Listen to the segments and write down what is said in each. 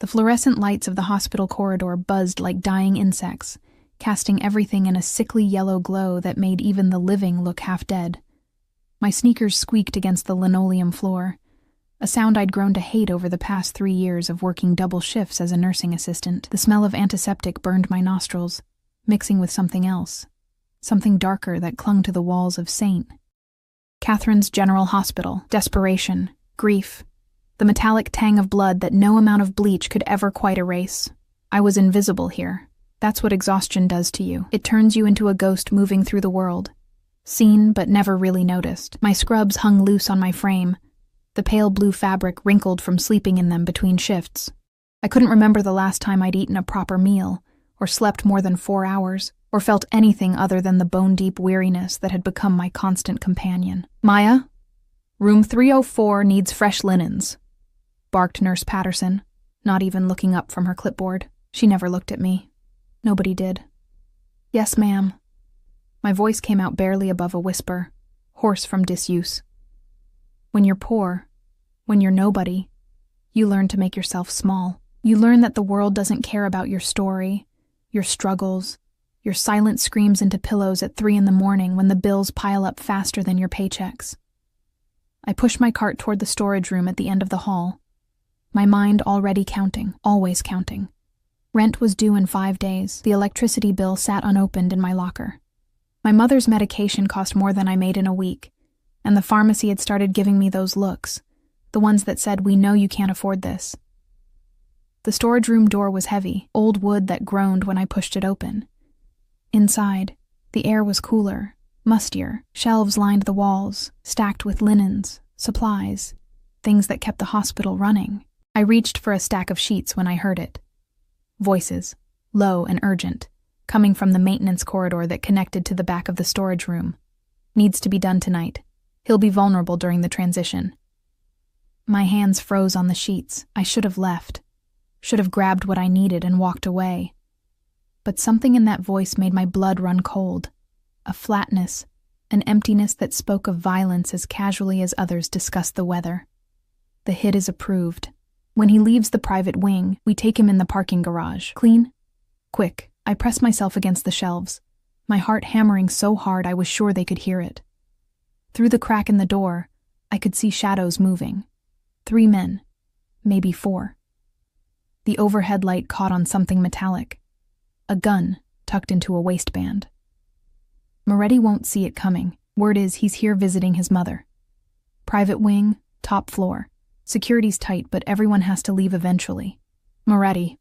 The fluorescent lights of the hospital corridor buzzed like dying insects, casting everything in a sickly yellow glow that made even the living look half dead. My sneakers squeaked against the linoleum floor, a sound I'd grown to hate over the past 3 years of working double shifts as a nursing assistant. The smell of antiseptic burned my nostrils, mixing with something else, something darker that clung to the walls of St. Catherine's General Hospital. Desperation, grief, the metallic tang of blood that no amount of bleach could ever quite erase. I was invisible here. That's what exhaustion does to you. It turns you into a ghost moving through the world, seen but never really noticed. My scrubs hung loose on my frame, the pale blue fabric wrinkled from sleeping in them between shifts. I couldn't remember the last time I'd eaten a proper meal, or slept more than 4 hours, or felt anything other than the bone-deep weariness that had become my constant companion. "Maya, room 304 needs fresh linens," barked Nurse Patterson, not even looking up from her clipboard. She never looked at me. Nobody did. "Yes, ma'am." My voice came out barely above a whisper, hoarse from disuse. When you're poor, when you're nobody, you learn to make yourself small. You learn that the world doesn't care about your story, your struggles, your silent screams into pillows at 3 a.m. when the bills pile up faster than your paychecks. I pushed my cart toward the storage room at the end of the hall, my mind already counting, always counting. Rent was due in 5 days. The electricity bill sat unopened in my locker. My mother's medication cost more than I made in a week, and the pharmacy had started giving me those looks, the ones that said, "We know you can't afford this." The storage room door was heavy, old wood that groaned when I pushed it open. Inside, the air was cooler, mustier. Shelves lined the walls, stacked with linens, supplies, things that kept the hospital running. I reached for a stack of sheets when I heard it. Voices, low and urgent, coming from the maintenance corridor that connected to the back of the storage room. "Needs to be done tonight. He'll be vulnerable during the transition." My hands froze on the sheets. I should have left. Should have grabbed what I needed and walked away. But something in that voice made my blood run cold. A flatness, an emptiness that spoke of violence as casually as others discussed the weather. "The hit is approved. When he leaves the private wing, we take him in the parking garage. Clean? Quick." I pressed myself against the shelves, my heart hammering so hard I was sure they could hear it. Through the crack in the door, I could see shadows moving. 3 men, maybe 4. The overhead light caught on something metallic. A gun tucked into a waistband. Moretti won't see it coming. Word is he's here visiting his mother. Private wing, top floor. Security's tight, but everyone has to leave eventually. Moretti.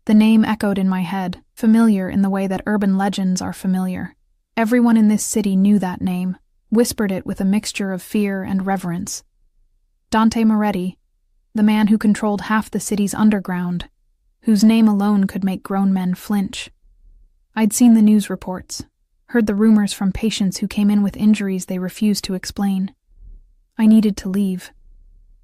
The name echoed in my head, familiar in the way that urban legends are familiar. Everyone in this city knew that name, whispered it with a mixture of fear and reverence. Dante Moretti, the man who controlled half the city's underground, whose name alone could make grown men flinch. I'd seen the news reports, heard the rumors from patients who came in with injuries they refused to explain. I needed to leave.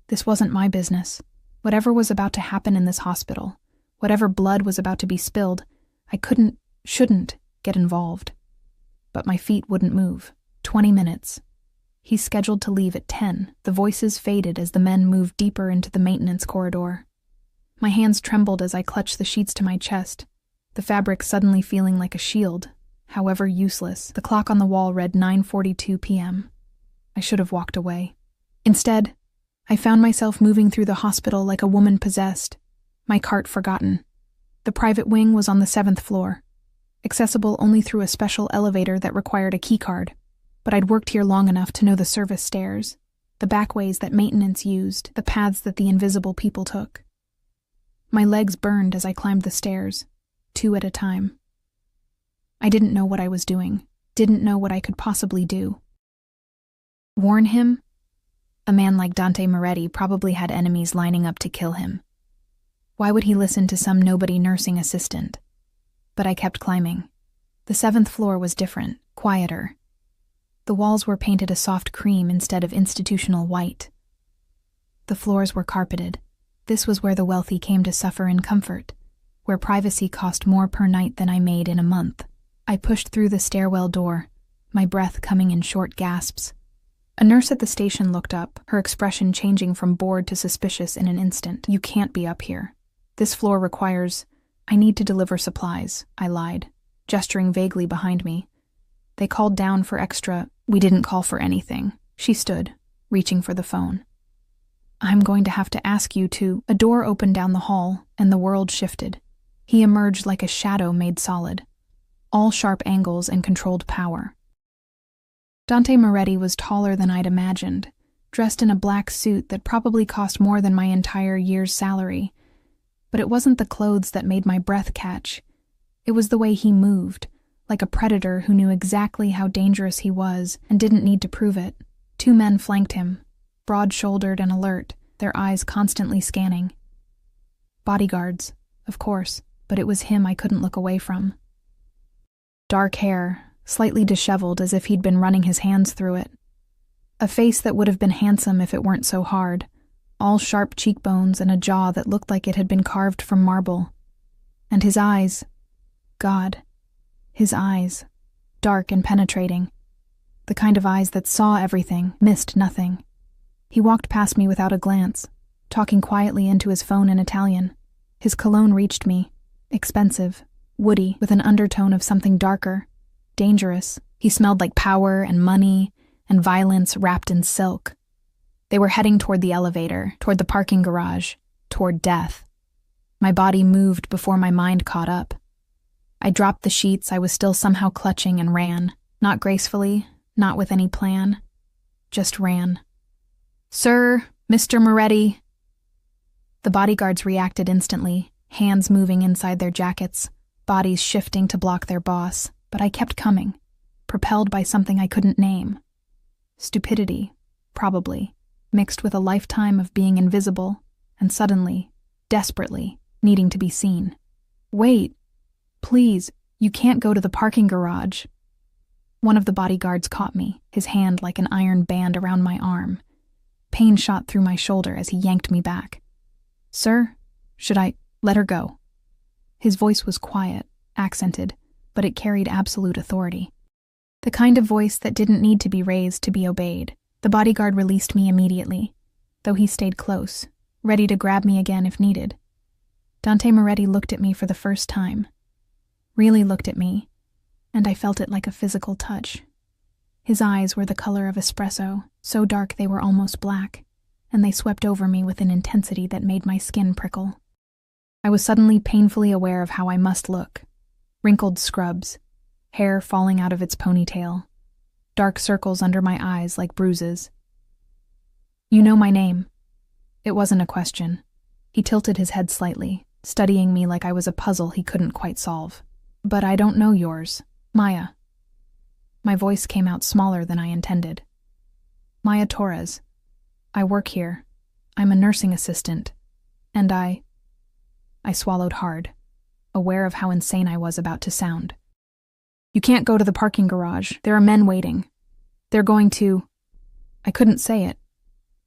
This wasn't my business. Whatever was about to happen in this hospital, whatever blood was about to be spilled, I shouldn't get involved. But my feet wouldn't move. 20 minutes. He's scheduled to leave at 10. The voices faded as the men moved deeper into the maintenance corridor. My hands trembled as I clutched the sheets to my chest, the fabric suddenly feeling like a shield, however useless. The clock on the wall read 9:42 p.m. I should have walked away. Instead, I found myself moving through the hospital like a woman possessed, my cart forgotten. The private wing was on the 7th floor, accessible only through a special elevator that required a keycard. But I'd worked here long enough to know the service stairs, the back ways that maintenance used, the paths that the invisible people took. My legs burned as I climbed the stairs, 2 at a time. I didn't know what I was doing, didn't know what I could possibly do. Warn him? A man like Dante Moretti probably had enemies lining up to kill him. Why would he listen to some nobody nursing assistant? But I kept climbing. The 7th floor was different, quieter. The walls were painted a soft cream instead of institutional white. The floors were carpeted. This was where the wealthy came to suffer in comfort, where privacy cost more per night than I made in a month. I pushed through the stairwell door, my breath coming in short gasps. A nurse at the station looked up, her expression changing from bored to suspicious in an instant. "You can't be up here." This floor requires— I need to deliver supplies, I lied, gesturing vaguely behind me. They called down for extra— We didn't call for anything. She stood, reaching for the phone. I'm going to have to ask you to— A door opened down the hall, and the world shifted. He emerged like a shadow made solid. All sharp angles and controlled power. Dante Moretti was taller than I'd imagined, dressed in a black suit that probably cost more than my entire year's salary. But it wasn't the clothes that made my breath catch. It was the way he moved, like a predator who knew exactly how dangerous he was and didn't need to prove it. 2 men flanked him, broad-shouldered and alert, their eyes constantly scanning. Bodyguards, of course, but it was him I couldn't look away from. Dark hair, slightly disheveled as if he'd been running his hands through it. A face that would have been handsome if it weren't so hard, all sharp cheekbones and a jaw that looked like it had been carved from marble. And his eyes— God, his eyes, dark and penetrating. The kind of eyes that saw everything, missed nothing. He walked past me without a glance, talking quietly into his phone in Italian. His cologne reached me, expensive, woody, with an undertone of something darker, dangerous. He smelled like power and money and violence wrapped in silk. They were heading toward the elevator, toward the parking garage, toward death. My body moved before my mind caught up. I dropped the sheets I was still somehow clutching and ran, not gracefully, not with any plan, just ran. Sir, Mr. Moretti. The bodyguards reacted instantly, hands moving inside their jackets, bodies shifting to block their boss, but I kept coming, propelled by something I couldn't name. Stupidity, probably, mixed with a lifetime of being invisible, and suddenly, desperately, needing to be seen. Wait, please, you can't go to the parking garage. One of the bodyguards caught me, his hand like an iron band around my arm. Pain shot through my shoulder as he yanked me back. Sir, should I— Let her go. His voice was quiet, accented, but it carried absolute authority. The kind of voice that didn't need to be raised to be obeyed. The bodyguard released me immediately, though he stayed close, ready to grab me again if needed. Dante Moretti looked at me for the first time. Really looked at me, and I felt it like a physical touch. His eyes were the color of espresso, so dark they were almost black, and they swept over me with an intensity that made my skin prickle. I was suddenly painfully aware of how I must look. Wrinkled scrubs, hair falling out of its ponytail, dark circles under my eyes like bruises. You know my name. It wasn't a question. He tilted his head slightly, studying me like I was a puzzle he couldn't quite solve. But I don't know yours. Maya. My voice came out smaller than I intended. Maya Torres. I work here. I'm a nursing assistant. And I swallowed hard, aware of how insane I was about to sound. You can't go to the parking garage. There are men waiting. They're going to— I couldn't say it.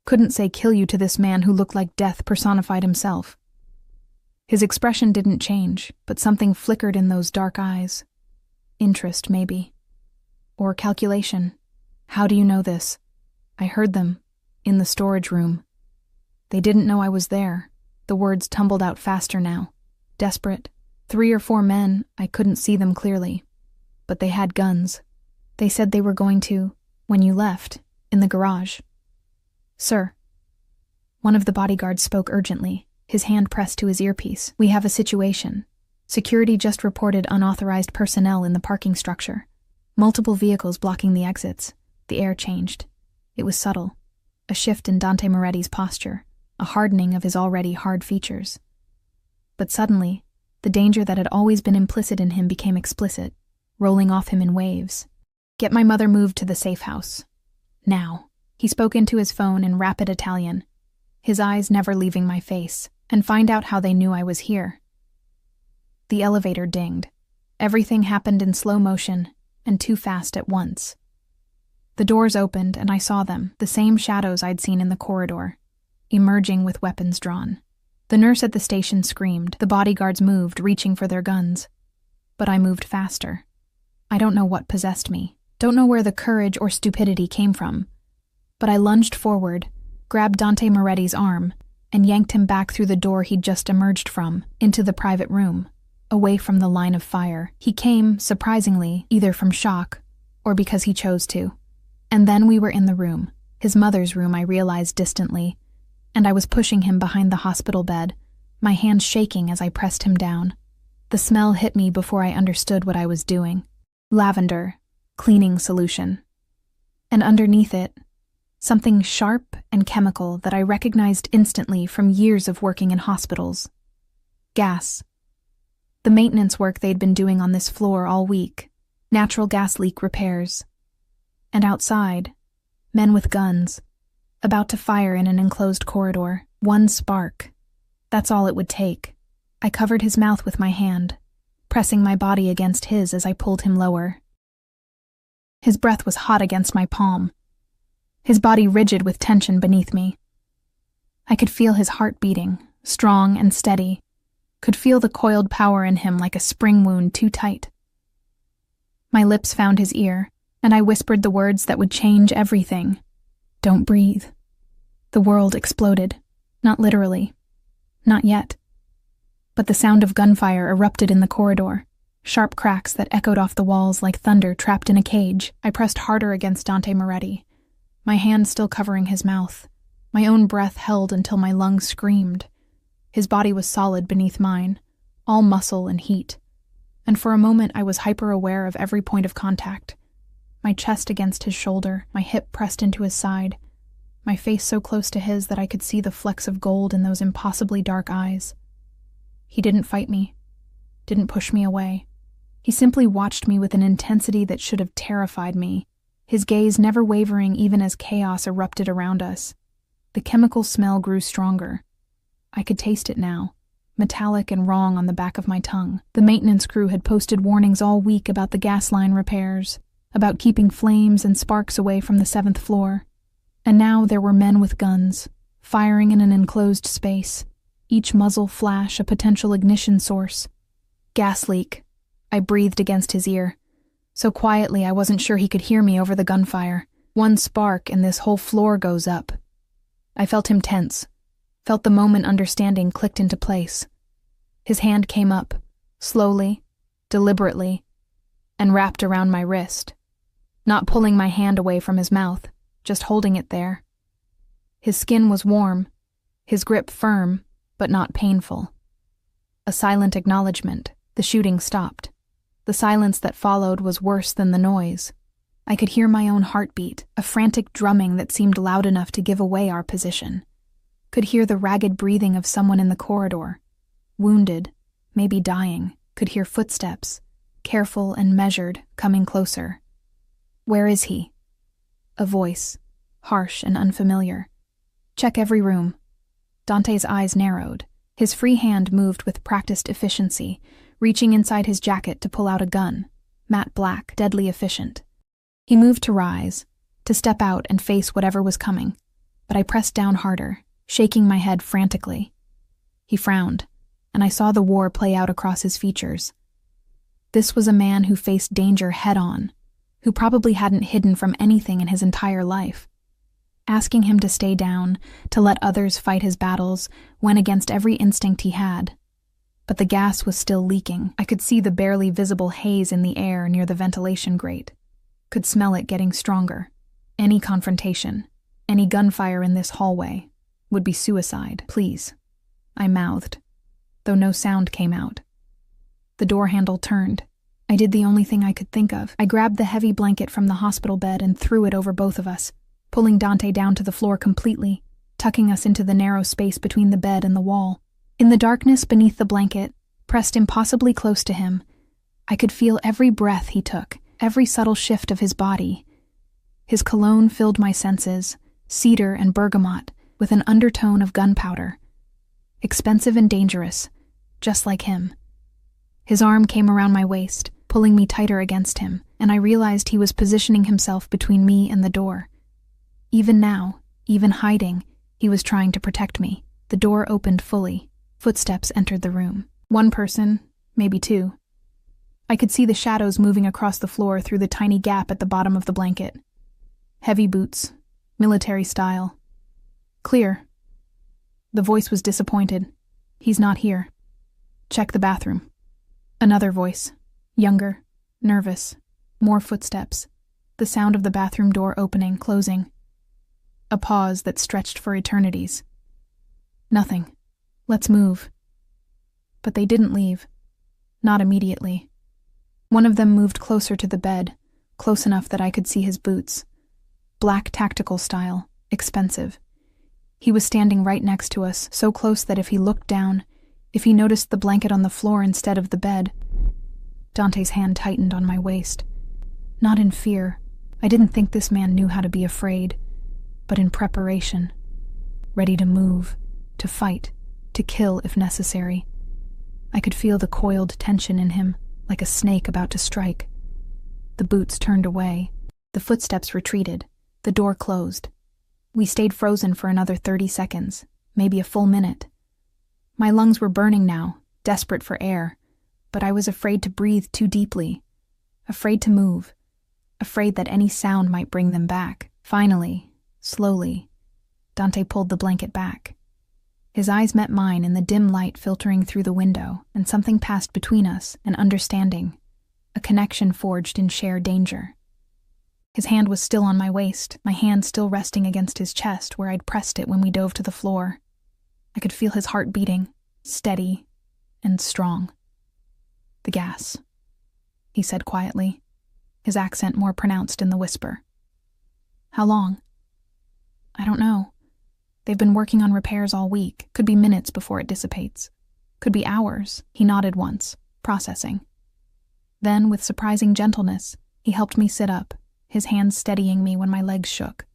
Couldn't say kill you to this man who looked like death personified himself. His expression didn't change, but something flickered in those dark eyes. Interest, maybe. Or calculation. How do you know this? I heard them. In the storage room. They didn't know I was there. The words tumbled out faster now. Desperate. 3 or 4 men, I couldn't see them clearly. But they had guns. They said they were going to— when you left, in the garage. Sir. One of the bodyguards spoke urgently, his hand pressed to his earpiece. We have a situation. Security just reported unauthorized personnel in the parking structure. Multiple vehicles blocking the exits. The air changed. It was subtle. A shift in Dante Moretti's posture, a hardening of his already hard features. But suddenly, the danger that had always been implicit in him became explicit, rolling off him in waves. Get my mother moved to the safe house. Now. He spoke into his phone in rapid Italian, his eyes never leaving my face, and find out how they knew I was here. The elevator dinged. Everything happened in slow motion, and too fast at once. The doors opened and I saw them, the same shadows I'd seen in the corridor, emerging with weapons drawn. The nurse at the station screamed, the bodyguards moved, reaching for their guns. But I moved faster. I don't know what possessed me, don't know where the courage or stupidity came from, but I lunged forward, grabbed Dante Moretti's arm, and yanked him back through the door he'd just emerged from, into the private room, away from the line of fire. He came, surprisingly, either from shock or because he chose to. And then we were in the room, his mother's room, I realized distantly, and I was pushing him behind the hospital bed, my hands shaking as I pressed him down. The smell hit me before I understood what I was doing. Lavender, cleaning solution. And underneath it, something sharp and chemical that I recognized instantly from years of working in hospitals. Gas. The maintenance work they'd been doing on this floor all week. Natural gas leak repairs. And outside, men with guns, about to fire in an enclosed corridor. One spark. That's all it would take. I covered his mouth with my hand, pressing my body against his as I pulled him lower. His breath was hot against my palm, his body rigid with tension beneath me. I could feel his heart beating, strong and steady, could feel the coiled power in him like a spring wound too tight. My lips found his ear, and I whispered the words that would change everything. Don't breathe. The world exploded. Not literally. Not yet. But the sound of gunfire erupted in the corridor, sharp cracks that echoed off the walls like thunder trapped in a cage. I pressed harder against Dante Moretti, my hand still covering his mouth. My own breath held until my lungs screamed. His body was solid beneath mine, all muscle and heat. And for a moment I was hyper-aware of every point of contact. My chest against his shoulder, my hip pressed into his side, my face so close to his that I could see the flecks of gold in those impossibly dark eyes. He didn't fight me, didn't push me away. He simply watched me with an intensity that should have terrified me, his gaze never wavering even as chaos erupted around us. The chemical smell grew stronger. I could taste it now, metallic and wrong on the back of my tongue. The maintenance crew had posted warnings all week about the gas line repairs, about keeping flames and sparks away from the 7th floor. And now there were men with guns, firing in an enclosed space, each muzzle flash a potential ignition source. Gas leak. I breathed against his ear. So quietly I wasn't sure he could hear me over the gunfire. One spark and this whole floor goes up. I felt him tense, felt the moment understanding clicked into place. His hand came up, slowly, deliberately, and wrapped around my wrist, not pulling my hand away from his mouth, just holding it there. His skin was warm, his grip firm, but not painful. A silent acknowledgement. The shooting stopped. The silence that followed was worse than the noise. I could hear my own heartbeat, a frantic drumming that seemed loud enough to give away our position. Could hear the ragged breathing of someone in the corridor, wounded, maybe dying. Could hear footsteps, careful and measured, coming closer. Where is he? A voice, harsh and unfamiliar. Check every room. Dante's eyes narrowed. His free hand moved with practiced efficiency, reaching inside his jacket to pull out a gun, matte black, deadly efficient. He moved to rise, to step out and face whatever was coming, but I pressed down harder, shaking my head frantically. He frowned, and I saw the war play out across his features. This was a man who faced danger head-on, who probably hadn't hidden from anything in his entire life. Asking him to stay down, to let others fight his battles, went against every instinct he had. But the gas was still leaking. I could see the barely visible haze in the air near the ventilation grate. Could smell it getting stronger. Any confrontation, any gunfire in this hallway, would be suicide. Please, I mouthed, though no sound came out. The door handle turned. I did the only thing I could think of. I grabbed the heavy blanket from the hospital bed and threw it over both of us, pulling Dante down to the floor completely, tucking us into the narrow space between the bed and the wall. In the darkness beneath the blanket, pressed impossibly close to him, I could feel every breath he took, every subtle shift of his body. His cologne filled my senses, cedar and bergamot, with an undertone of gunpowder. Expensive and dangerous, just like him. His arm came around my waist, pulling me tighter against him, and I realized he was positioning himself between me and the door. Even now, even hiding, he was trying to protect me. The door opened fully. Footsteps entered the room. One person, maybe two. I could see the shadows moving across the floor through the tiny gap at the bottom of the blanket. Heavy boots, military style. Clear. The voice was disappointed. He's not here. Check the bathroom. Another voice. Younger, nervous, more footsteps. The sound of the bathroom door opening, closing. A pause that stretched for eternities. Nothing. Let's move. But they didn't leave. Not immediately. One of them moved closer to the bed, close enough that I could see his boots. Black tactical style, expensive. He was standing right next to us, so close that if he looked down, if he noticed the blanket on the floor instead of the bed. Dante's hand tightened on my waist. Not in fear. I didn't think this man knew how to be afraid, but in preparation. Ready to move, to fight, to kill if necessary. I could feel the coiled tension in him, like a snake about to strike. The boots turned away. The footsteps retreated. The door closed. We stayed frozen for another 30 seconds, maybe a full minute. My lungs were burning now, desperate for air, but I was afraid to breathe too deeply, afraid to move, afraid that any sound might bring them back. Finally, slowly, Dante pulled the blanket back. His eyes met mine in the dim light filtering through the window, and something passed between us, an understanding, a connection forged in shared danger. His hand was still on my waist, my hand still resting against his chest where I'd pressed it when we dove to the floor. I could feel his heart beating, steady and strong. "The gas," he said quietly, his accent more pronounced in the whisper. "How long?" "I don't know. They've been working on repairs all week. Could be minutes before it dissipates. Could be hours." He nodded once, processing. Then, with surprising gentleness, he helped me sit up, his hands steadying me when my legs shook.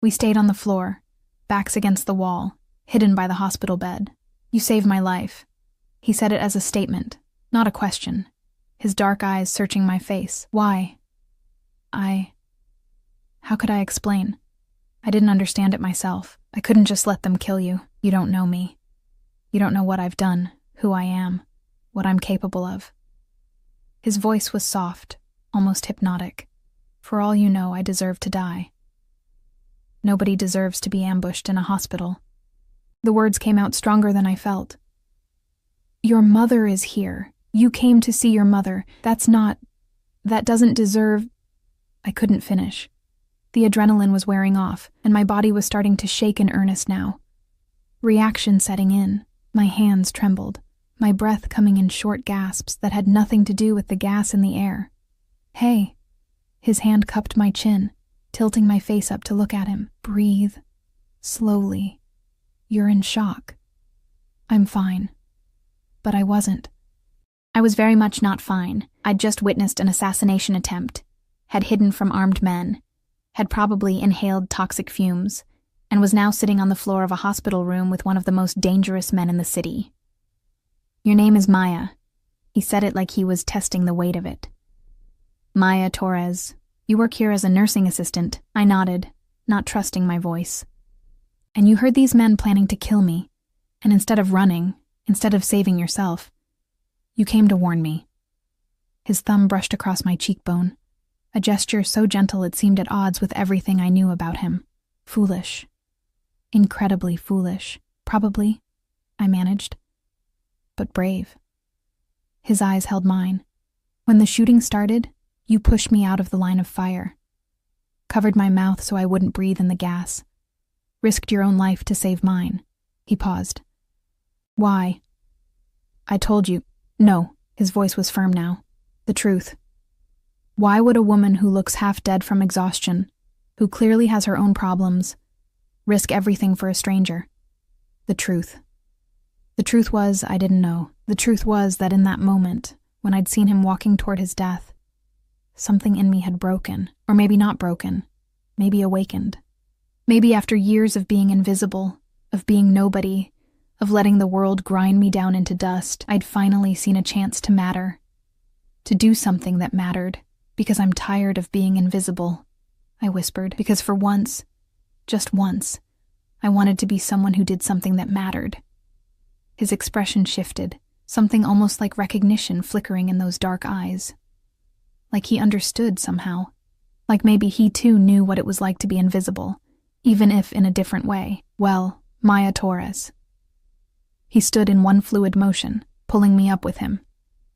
We stayed on the floor, backs against the wall, hidden by the hospital bed. "You saved my life." He said it as a statement, not a question, his dark eyes searching my face. "Why?" How could I explain? I didn't understand it myself. I couldn't just let them kill you. You don't know me. You don't know what I've done, who I am, what I'm capable of. His voice was soft, almost hypnotic. "For all you know, I deserve to die. Nobody deserves to be ambushed in a hospital." The words came out stronger than I felt. "Your mother is here. You came to see your mother. That doesn't deserve—" I couldn't finish. The adrenaline was wearing off, and my body was starting to shake in earnest now. Reaction setting in, my hands trembled, my breath coming in short gasps that had nothing to do with the gas in the air. "Hey." His hand cupped my chin, tilting my face up to look at him. "Breathe. Slowly. You're in shock." "I'm fine." But I wasn't. I was very much not fine. I'd just witnessed an assassination attempt, had hidden from armed men, had probably inhaled toxic fumes, and was now sitting on the floor of a hospital room with one of the most dangerous men in the city. "Your name is Maya." He said it like he was testing the weight of it. "Maya Torres. You work here as a nursing assistant." I nodded, not trusting my voice. "And you heard these men planning to kill me, and instead of running, instead of saving yourself, you came to warn me." His thumb brushed across my cheekbone, a gesture so gentle it seemed at odds with everything I knew about him. Foolish. Incredibly foolish. Probably, I managed. But brave. His eyes held mine. "When the shooting started, you pushed me out of the line of fire. Covered my mouth so I wouldn't breathe in the gas. Risked your own life to save mine." He paused. "Why?" "I told you." "No." His voice was firm now. "The truth. Why would a woman who looks half dead from exhaustion, who clearly has her own problems, risk everything for a stranger?" The truth. The truth was, I didn't know. The truth was that in that moment, when I'd seen him walking toward his death, something in me had broken, or maybe not broken, maybe awakened. Maybe after years of being invisible, of being nobody, of letting the world grind me down into dust, I'd finally seen a chance to matter, to do something that mattered. "Because I'm tired of being invisible," I whispered, "because for once, just once, I wanted to be someone who did something that mattered." His expression shifted, something almost like recognition flickering in those dark eyes. Like he understood somehow. Like maybe he too knew what it was like to be invisible, even if in a different way. "Well," Maya Torres. He stood in one fluid motion, pulling me up with him.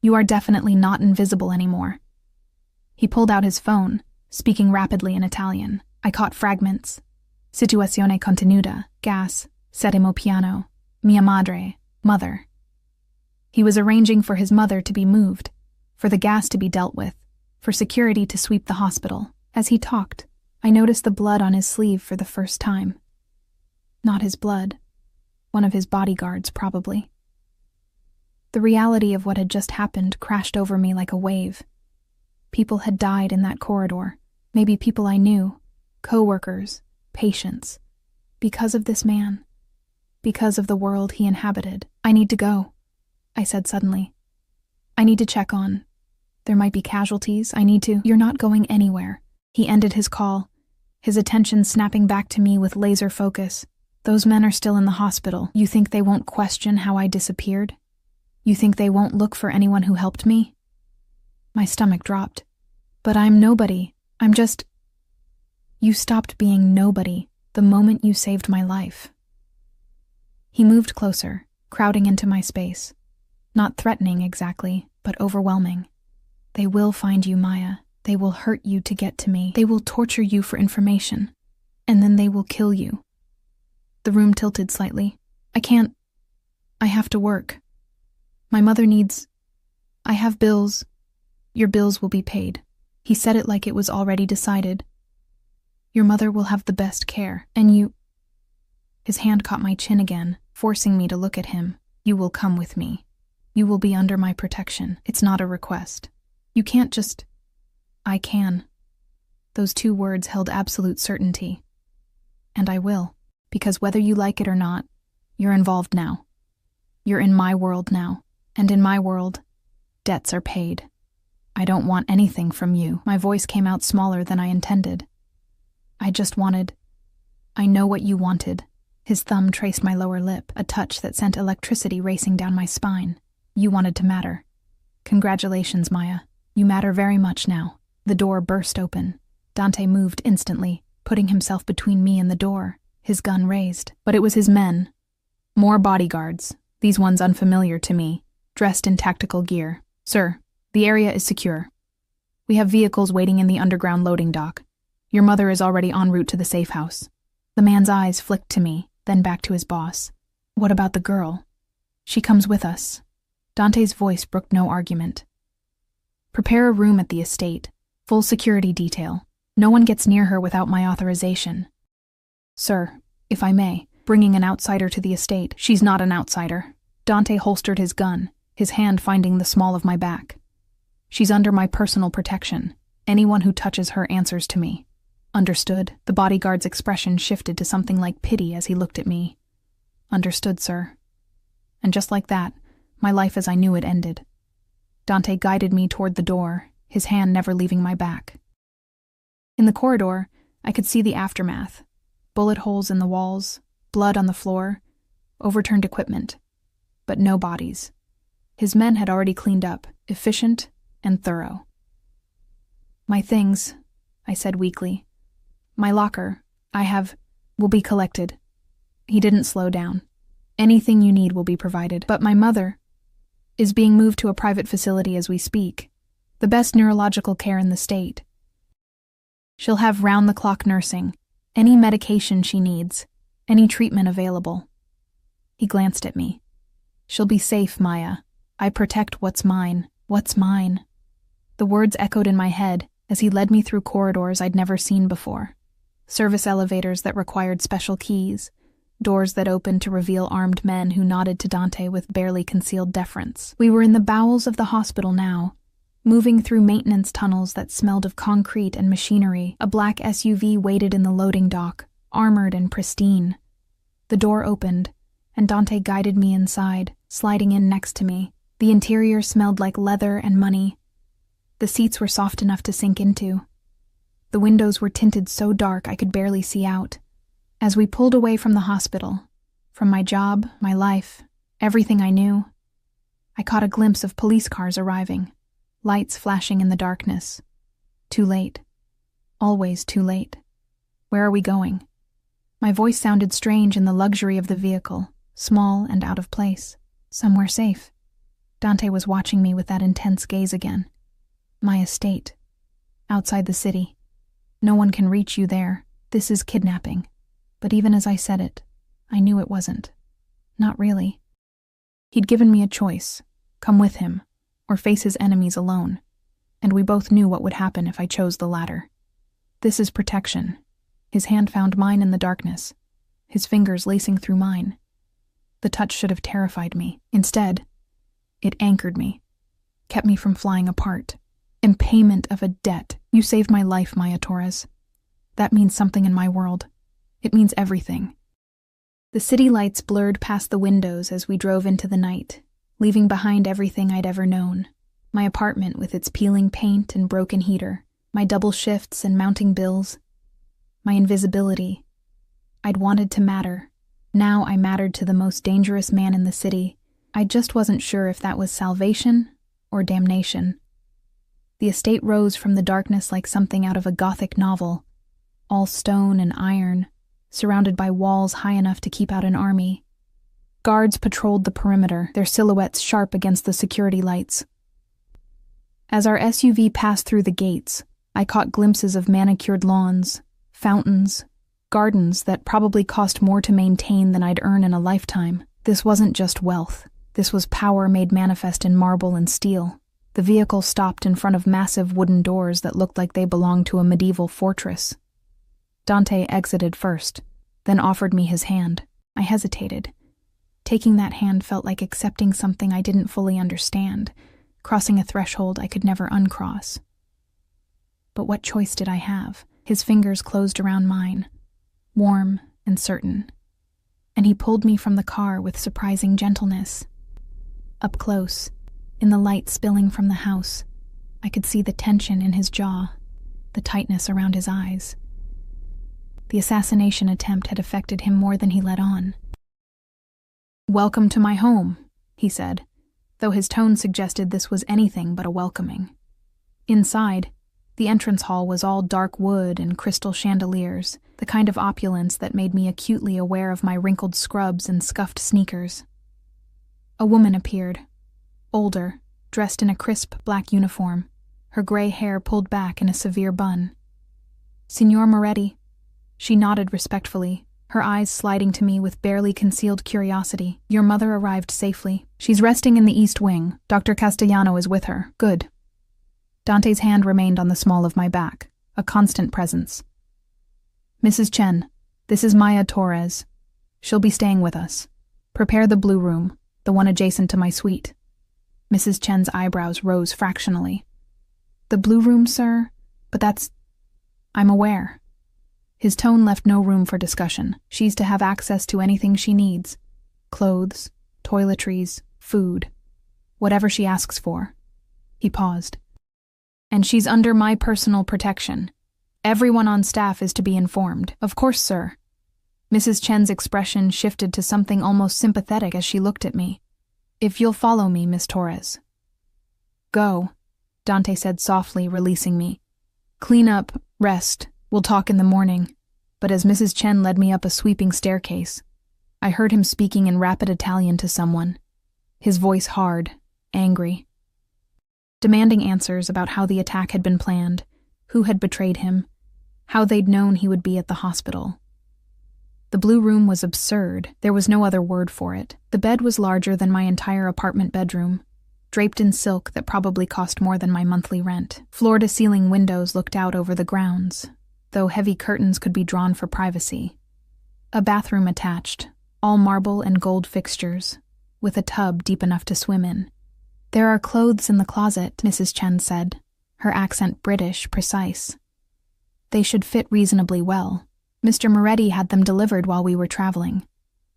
You are definitely not invisible anymore. He pulled out his phone, speaking rapidly in Italian. I caught fragments. Situazione contenuta, gas, settimo piano, mia madre, mother. He was arranging for his mother to be moved, for the gas to be dealt with, for security to sweep the hospital. As he talked, I noticed the blood on his sleeve for the first time. Not his blood. One of his bodyguards, probably. The reality of what had just happened crashed over me like a wave. People had died in that corridor, maybe people I knew, co-workers, patients, because of this man, because of the world he inhabited. I need to go, I said suddenly. I need to check on. There might be casualties. I need to. You're not going anywhere. He ended his call, his attention snapping back to me with laser focus. Those men are still in the hospital. You think they won't question how I disappeared? You think they won't look for anyone who helped me? My stomach dropped. But I'm nobody. I'm just... You stopped being nobody the moment you saved my life. He moved closer, crowding into my space. Not threatening exactly, but overwhelming. They will find you, Maya. They will hurt you to get to me. They will torture you for information. And then they will kill you. The room tilted slightly. I can't. I have to work. My mother needs... I have bills. Your bills will be paid. He said it like it was already decided. Your mother will have the best care, and you... His hand caught my chin again, forcing me to look at him. You will come with me. You will be under my protection. It's not a request. You can't just... I can. Those two words held absolute certainty. And I will, because whether you like it or not, you're involved now. You're in my world now, and in my world, debts are paid. I don't want anything from you. My voice came out smaller than I intended. I just wanted... I know what you wanted. His thumb traced my lower lip, a touch that sent electricity racing down my spine. You wanted to matter. Congratulations, Maya. You matter very much now. The door burst open. Dante moved instantly, putting himself between me and the door, his gun raised. But it was his men. More bodyguards, these ones unfamiliar to me, dressed in tactical gear. Sir, the area is secure. We have vehicles waiting in the underground loading dock. Your mother is already en route to the safe house. The man's eyes flicked to me, then back to his boss. What about the girl? She comes with us. Dante's voice brooked no argument. Prepare a room at the estate. Full security detail. No one gets near her without my authorization. Sir, if I may, bringing an outsider to the estate. She's not an outsider. Dante holstered his gun, his hand finding the small of my back. She's under my personal protection. Anyone who touches her answers to me. Understood. The bodyguard's expression shifted to something like pity as he looked at me. Understood, sir. And just like that, my life as I knew it ended. Dante guided me toward the door, his hand never leaving my back. In the corridor, I could see the aftermath. Bullet holes in the walls, blood on the floor, overturned equipment. But no bodies. His men had already cleaned up, efficient and thorough. My things, I said weakly. My locker, will be collected. He didn't slow down. Anything you need will be provided. But my mother is being moved to a private facility as we speak. The best neurological care in the state. She'll have round-the-clock nursing, any medication she needs, any treatment available. He glanced at me. She'll be safe, Maya. I protect what's mine. What's mine? The words echoed in my head as he led me through corridors I'd never seen before. Service elevators that required special keys, doors that opened to reveal armed men who nodded to Dante with barely concealed deference. We were in the bowels of the hospital now, moving through maintenance tunnels that smelled of concrete and machinery. A black SUV waited in the loading dock, armored and pristine. The door opened, and Dante guided me inside, sliding in next to me. The interior smelled like leather and money. The seats were soft enough to sink into. The windows were tinted so dark I could barely see out. As we pulled away from the hospital, from my job, my life, everything I knew, I caught a glimpse of police cars arriving, lights flashing in the darkness. Too late. Always too late. Where are we going? My voice sounded strange in the luxury of the vehicle, small and out of place. Somewhere safe. Dante was watching me with that intense gaze again. My estate. Outside the city. No one can reach you there. This is kidnapping. But even as I said it, I knew it wasn't. Not really. He'd given me a choice. Come with him, or face his enemies alone. And we both knew what would happen if I chose the latter. This is protection. His hand found mine in the darkness, his fingers lacing through mine. The touch should have terrified me. Instead, it anchored me, kept me from flying apart. In payment of a debt, you saved my life, Maya Torres. That means something in my world. It means everything. The city lights blurred past the windows as we drove into the night, leaving behind everything I'd ever known. My apartment with its peeling paint and broken heater, my double shifts and mounting bills, my invisibility. I'd wanted to matter. Now I mattered to the most dangerous man in the city. I just wasn't sure if that was salvation or damnation. The estate rose from the darkness like something out of a Gothic novel, all stone and iron, surrounded by walls high enough to keep out an army. Guards patrolled the perimeter, their silhouettes sharp against the security lights. As our SUV passed through the gates, I caught glimpses of manicured lawns, fountains, gardens that probably cost more to maintain than I'd earn in a lifetime. This wasn't just wealth. This was power made manifest in marble and steel. The vehicle stopped in front of massive wooden doors that looked like they belonged to a medieval fortress. Dante exited first, then offered me his hand. I hesitated. Taking that hand felt like accepting something I didn't fully understand, crossing a threshold I could never uncross. But what choice did I have? His fingers closed around mine, warm and certain, and he pulled me from the car with surprising gentleness. Up close, in the light spilling from the house, I could see the tension in his jaw, the tightness around his eyes. The assassination attempt had affected him more than he let on. "Welcome to my home," he said, though his tone suggested this was anything but a welcoming. Inside, the entrance hall was all dark wood and crystal chandeliers, the kind of opulence that made me acutely aware of my wrinkled scrubs and scuffed sneakers. A woman appeared, older, dressed in a crisp black uniform, her gray hair pulled back in a severe bun. "Signor Moretti." She nodded respectfully, her eyes sliding to me with barely concealed curiosity. "Your mother arrived safely. She's resting in the East Wing. Dr. Castellano is with her." "Good." Dante's hand remained on the small of my back, a constant presence. "Mrs. Chen, this is Maya Torres. She'll be staying with us. Prepare the blue room, the one adjacent to my suite." Mrs. Chen's eyebrows rose fractionally. "The blue room, sir? But that's... I'm aware." His tone left no room for discussion. "She's to have access to anything she needs. Clothes, toiletries, food. Whatever she asks for." He paused. "And she's under my personal protection. Everyone on staff is to be informed." "Of course, sir." Mrs. Chen's expression shifted to something almost sympathetic as she looked at me. "If you'll follow me, Miss Torres." "Go," Dante said softly, releasing me. "Clean up, rest. We'll talk in the morning." But as Mrs. Chen led me up a sweeping staircase, I heard him speaking in rapid Italian to someone, his voice hard, angry, demanding answers about how the attack had been planned, who had betrayed him, how they'd known he would be at the hospital. The blue room was absurd. There was no other word for it. The bed was larger than my entire apartment bedroom, draped in silk that probably cost more than my monthly rent. Floor-to-ceiling windows looked out over the grounds, though heavy curtains could be drawn for privacy. A bathroom attached, all marble and gold fixtures, with a tub deep enough to swim in. "There are clothes in the closet," Mrs. Chen said, her accent British, precise. "They should fit reasonably well. Mr. Moretti had them delivered while we were traveling."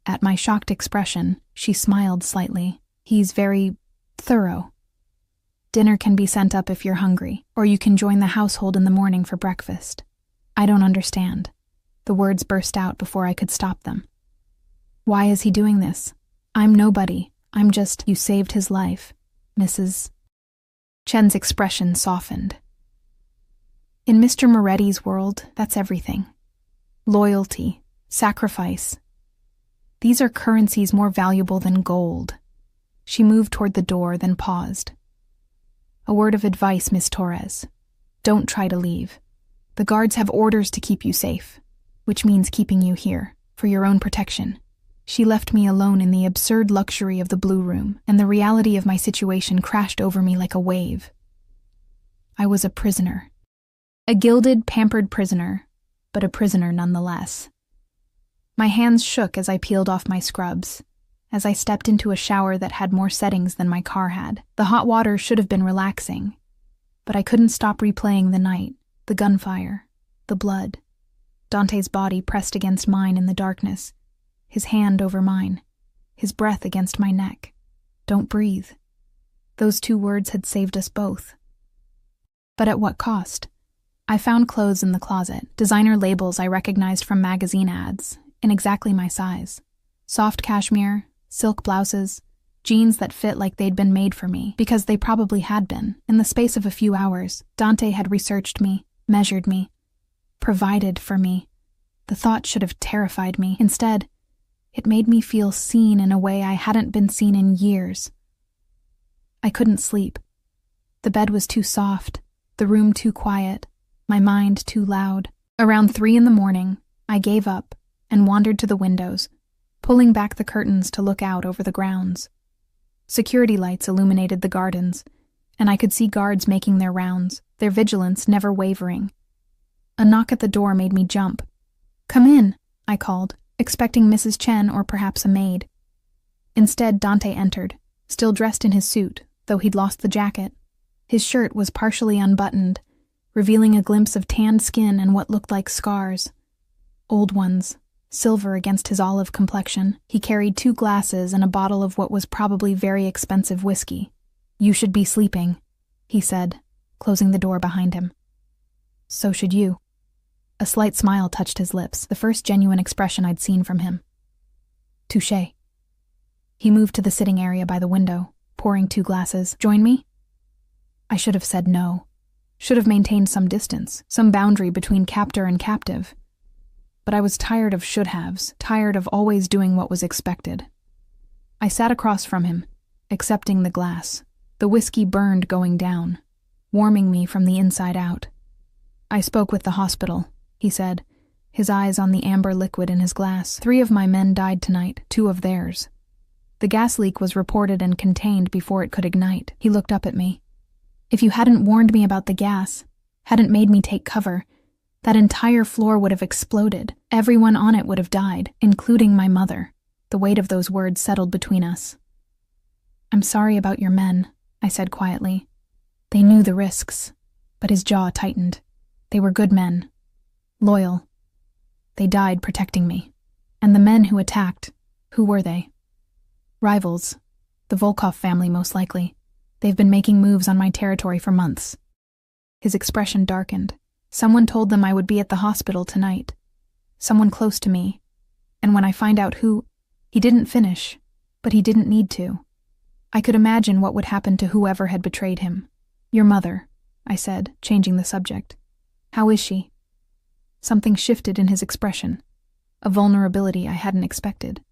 At my shocked expression, she smiled slightly. "He's very thorough. Dinner can be sent up if you're hungry, or you can join the household in the morning for breakfast." "I don't understand." The words burst out before I could stop them. "Why is he doing this? I'm nobody. I'm just..." "You saved his life, Mrs." Chen's expression softened. "In Mr. Moretti's world, that's everything. Loyalty, Sacrifice. These are currencies more valuable than gold. She moved toward the door, then paused. A word of advice, Miss Torres. Don't try to leave. The guards have orders to keep you safe, which means keeping you here, for your own protection. She left me alone in the absurd luxury of the blue room, and the reality of my situation crashed over me like a wave. I was a prisoner. A gilded, pampered prisoner, but a prisoner nonetheless. My hands shook as I peeled off my scrubs, as I stepped into a shower that had more settings than my car had. The hot water should have been relaxing, but I couldn't stop replaying the night, the gunfire, the blood. Dante's body pressed against mine in the darkness, his hand over mine, his breath against my neck. Don't breathe. Those 2 words had saved us both. But at what cost? I found clothes in the closet, designer labels I recognized from magazine ads, in exactly my size. Soft cashmere, silk blouses, jeans that fit like they'd been made for me, because they probably had been. In the space of a few hours, Dante had researched me, measured me, provided for me. The thought should have terrified me. Instead, it made me feel seen in a way I hadn't been seen in years. I couldn't sleep. The bed was too soft, the room too quiet, my mind too loud. Around 3 a.m, I gave up and wandered to the windows, pulling back the curtains to look out over the grounds. Security lights illuminated the gardens, and I could see guards making their rounds, their vigilance never wavering. A knock at the door made me jump. "Come in," I called, expecting Mrs. Chen or perhaps a maid. Instead, Dante entered, still dressed in his suit, though he'd lost the jacket. His shirt was partially unbuttoned, revealing a glimpse of tanned skin and what looked like scars. Old ones, silver against his olive complexion. He carried 2 glasses and a bottle of what was probably very expensive whiskey. "You should be sleeping," he said, closing the door behind him. "So should you." A slight smile touched his lips, the first genuine expression I'd seen from him. "Touché." He moved to the sitting area by the window, pouring 2 glasses. "Join me?" I should have said no. Should have maintained some distance, some boundary between captor and captive. But I was tired of should-haves, tired of always doing what was expected. I sat across from him, accepting the glass. The whiskey burned going down, warming me from the inside out. "I spoke with the hospital," he said, his eyes on the amber liquid in his glass. 3 of my men died tonight, 2 of theirs. The gas leak was reported and contained before it could ignite. He looked up at me. "If you hadn't warned me about the gas, hadn't made me take cover, that entire floor would have exploded. Everyone on it would have died, including my mother." The weight of those words settled between us. "I'm sorry about your men," I said quietly. They knew the risks, but his jaw tightened. They were good men. Loyal. They died protecting me. And the men who attacked, who were they? Rivals. The Volkov family, most likely. They've been making moves on my territory for months. His expression darkened. Someone told them I would be at the hospital tonight. Someone close to me. And when I find out who... He didn't finish, but he didn't need to. I could imagine what would happen to whoever had betrayed him. "Your mother," I said, changing the subject. "How is she?" Something shifted in his expression. A vulnerability I hadn't expected.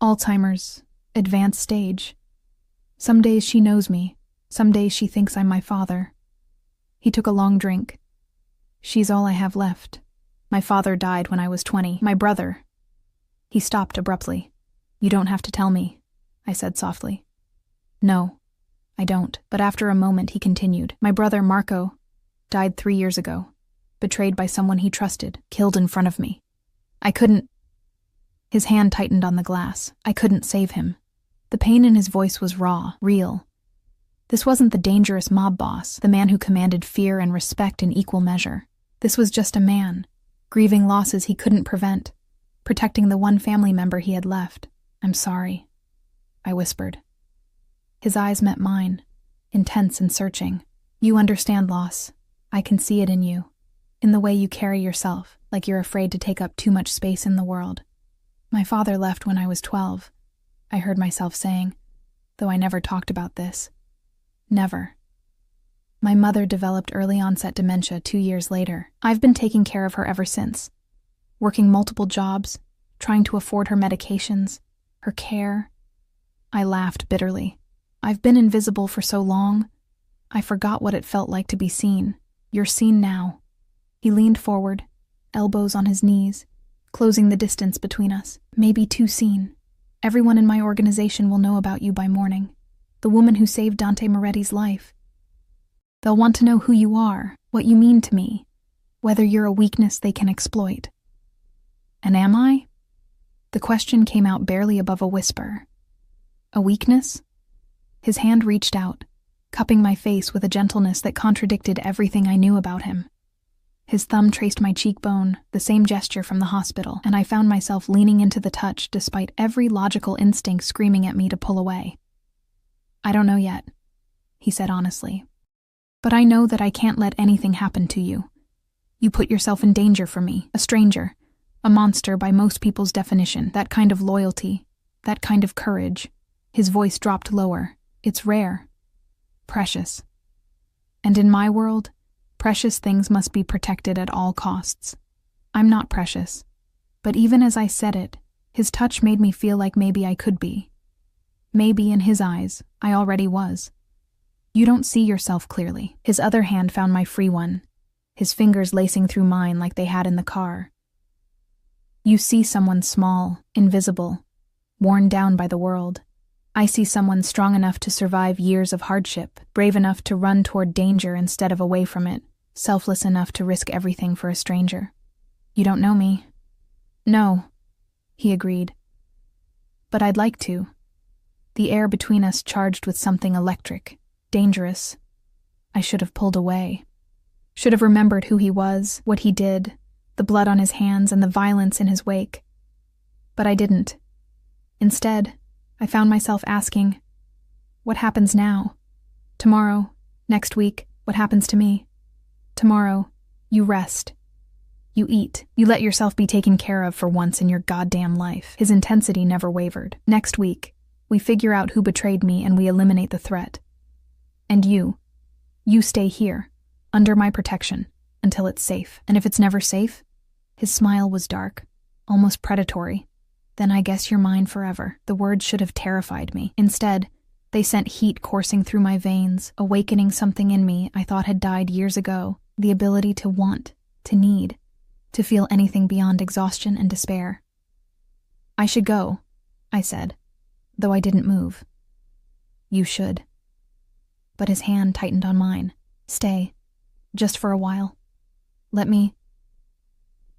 Alzheimer's, advanced stage. Some days she knows me. Some days she thinks I'm my father. He took a long drink. "She's all I have left. My father died when I was 20. My brother." He stopped abruptly. "You don't have to tell me," I said softly. "No, I don't." But after a moment he continued. "My brother, Marco, died 3 years ago. Betrayed by someone he trusted. Killed in front of me. I couldn't..." His hand tightened on the glass. I couldn't save him. The pain in his voice was raw, real. This wasn't the dangerous mob boss, the man who commanded fear and respect in equal measure. This was just a man, grieving losses he couldn't prevent, protecting the one family member he had left. "I'm sorry," I whispered. His eyes met mine, intense and searching. "You understand loss. I can see it in you, in the way you carry yourself, like you're afraid to take up too much space in the world. My father left when I was 12, I heard myself saying, though I never talked about this. Never. My mother developed early-onset dementia 2 years later. I've been taking care of her ever since, working multiple jobs, trying to afford her medications, her care. I laughed bitterly. I've been invisible for so long. I forgot what it felt like to be seen. You're seen now. He leaned forward, elbows on his knees, closing the distance between us. Maybe too seen. Everyone in my organization will know about you by morning. The woman who saved Dante Moretti's life. They'll want to know who you are, what you mean to me, whether you're a weakness they can exploit. And am I? The question came out barely above a whisper. A weakness? His hand reached out, cupping my face with a gentleness that contradicted everything I knew about him. His thumb traced my cheekbone, the same gesture from the hospital, and I found myself leaning into the touch despite every logical instinct screaming at me to pull away. I don't know yet, he said honestly. But I know that I can't let anything happen to you. You put yourself in danger for me, a stranger, a monster by most people's definition, that kind of loyalty, that kind of courage. His voice dropped lower. It's rare. Precious. And in my world, precious things must be protected at all costs. I'm not precious. But even as I said it, his touch made me feel like maybe I could be. Maybe in his eyes, I already was. You don't see yourself clearly. His other hand found my free one, his fingers lacing through mine like they had in the car. You see someone small, invisible, worn down by the world. I see someone strong enough to survive years of hardship, brave enough to run toward danger instead of away from it, selfless enough to risk everything for a stranger. You don't know me. No, he agreed. But I'd like to. The air between us charged with something electric, dangerous. I should have pulled away. Should have remembered who he was, what he did, the blood on his hands and the violence in his wake. But I didn't. Instead, I found myself asking, what happens now? Tomorrow, next week, what happens to me? Tomorrow, you rest. You eat. You let yourself be taken care of for once in your goddamn life. His intensity never wavered. Next week, we figure out who betrayed me and we eliminate the threat. And you stay here, under my protection, until it's safe. And if it's never safe? His smile was dark, almost predatory. Then I guess you're mine forever. The words should have terrified me. Instead, they sent heat coursing through my veins, awakening something in me I thought had died years ago, the ability to want, to need, to feel anything beyond exhaustion and despair. I should go, I said, though I didn't move. You should. But his hand tightened on mine. Stay. Just for a while. Let me...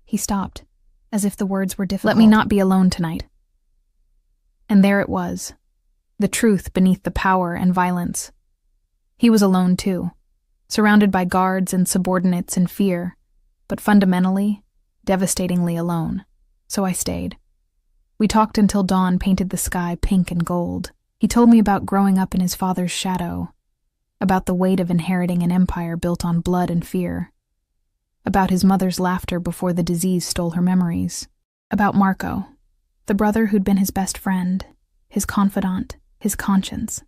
He stopped, as if the words were difficult. Let me not be alone tonight. And there it was, the truth beneath the power and violence. He was alone too, surrounded by guards and subordinates and fear, but fundamentally, devastatingly alone. So I stayed. We talked until dawn painted the sky pink and gold. He told me about growing up in his father's shadow, about the weight of inheriting an empire built on blood and fear, about his mother's laughter before the disease stole her memories, about Marco, the brother who'd been his best friend, his confidant, his conscience.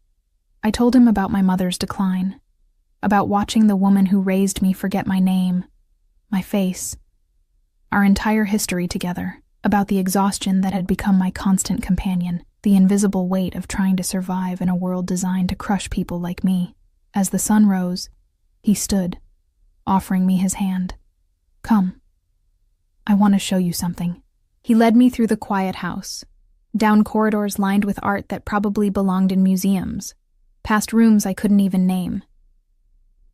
I told him about my mother's decline, about watching the woman who raised me forget my name, my face, our entire history together, about the exhaustion that had become my constant companion, the invisible weight of trying to survive in a world designed to crush people like me. As the sun rose, he stood, offering me his hand. Come. I want to show you something. He led me through the quiet house, down corridors lined with art that probably belonged in museums, past rooms I couldn't even name.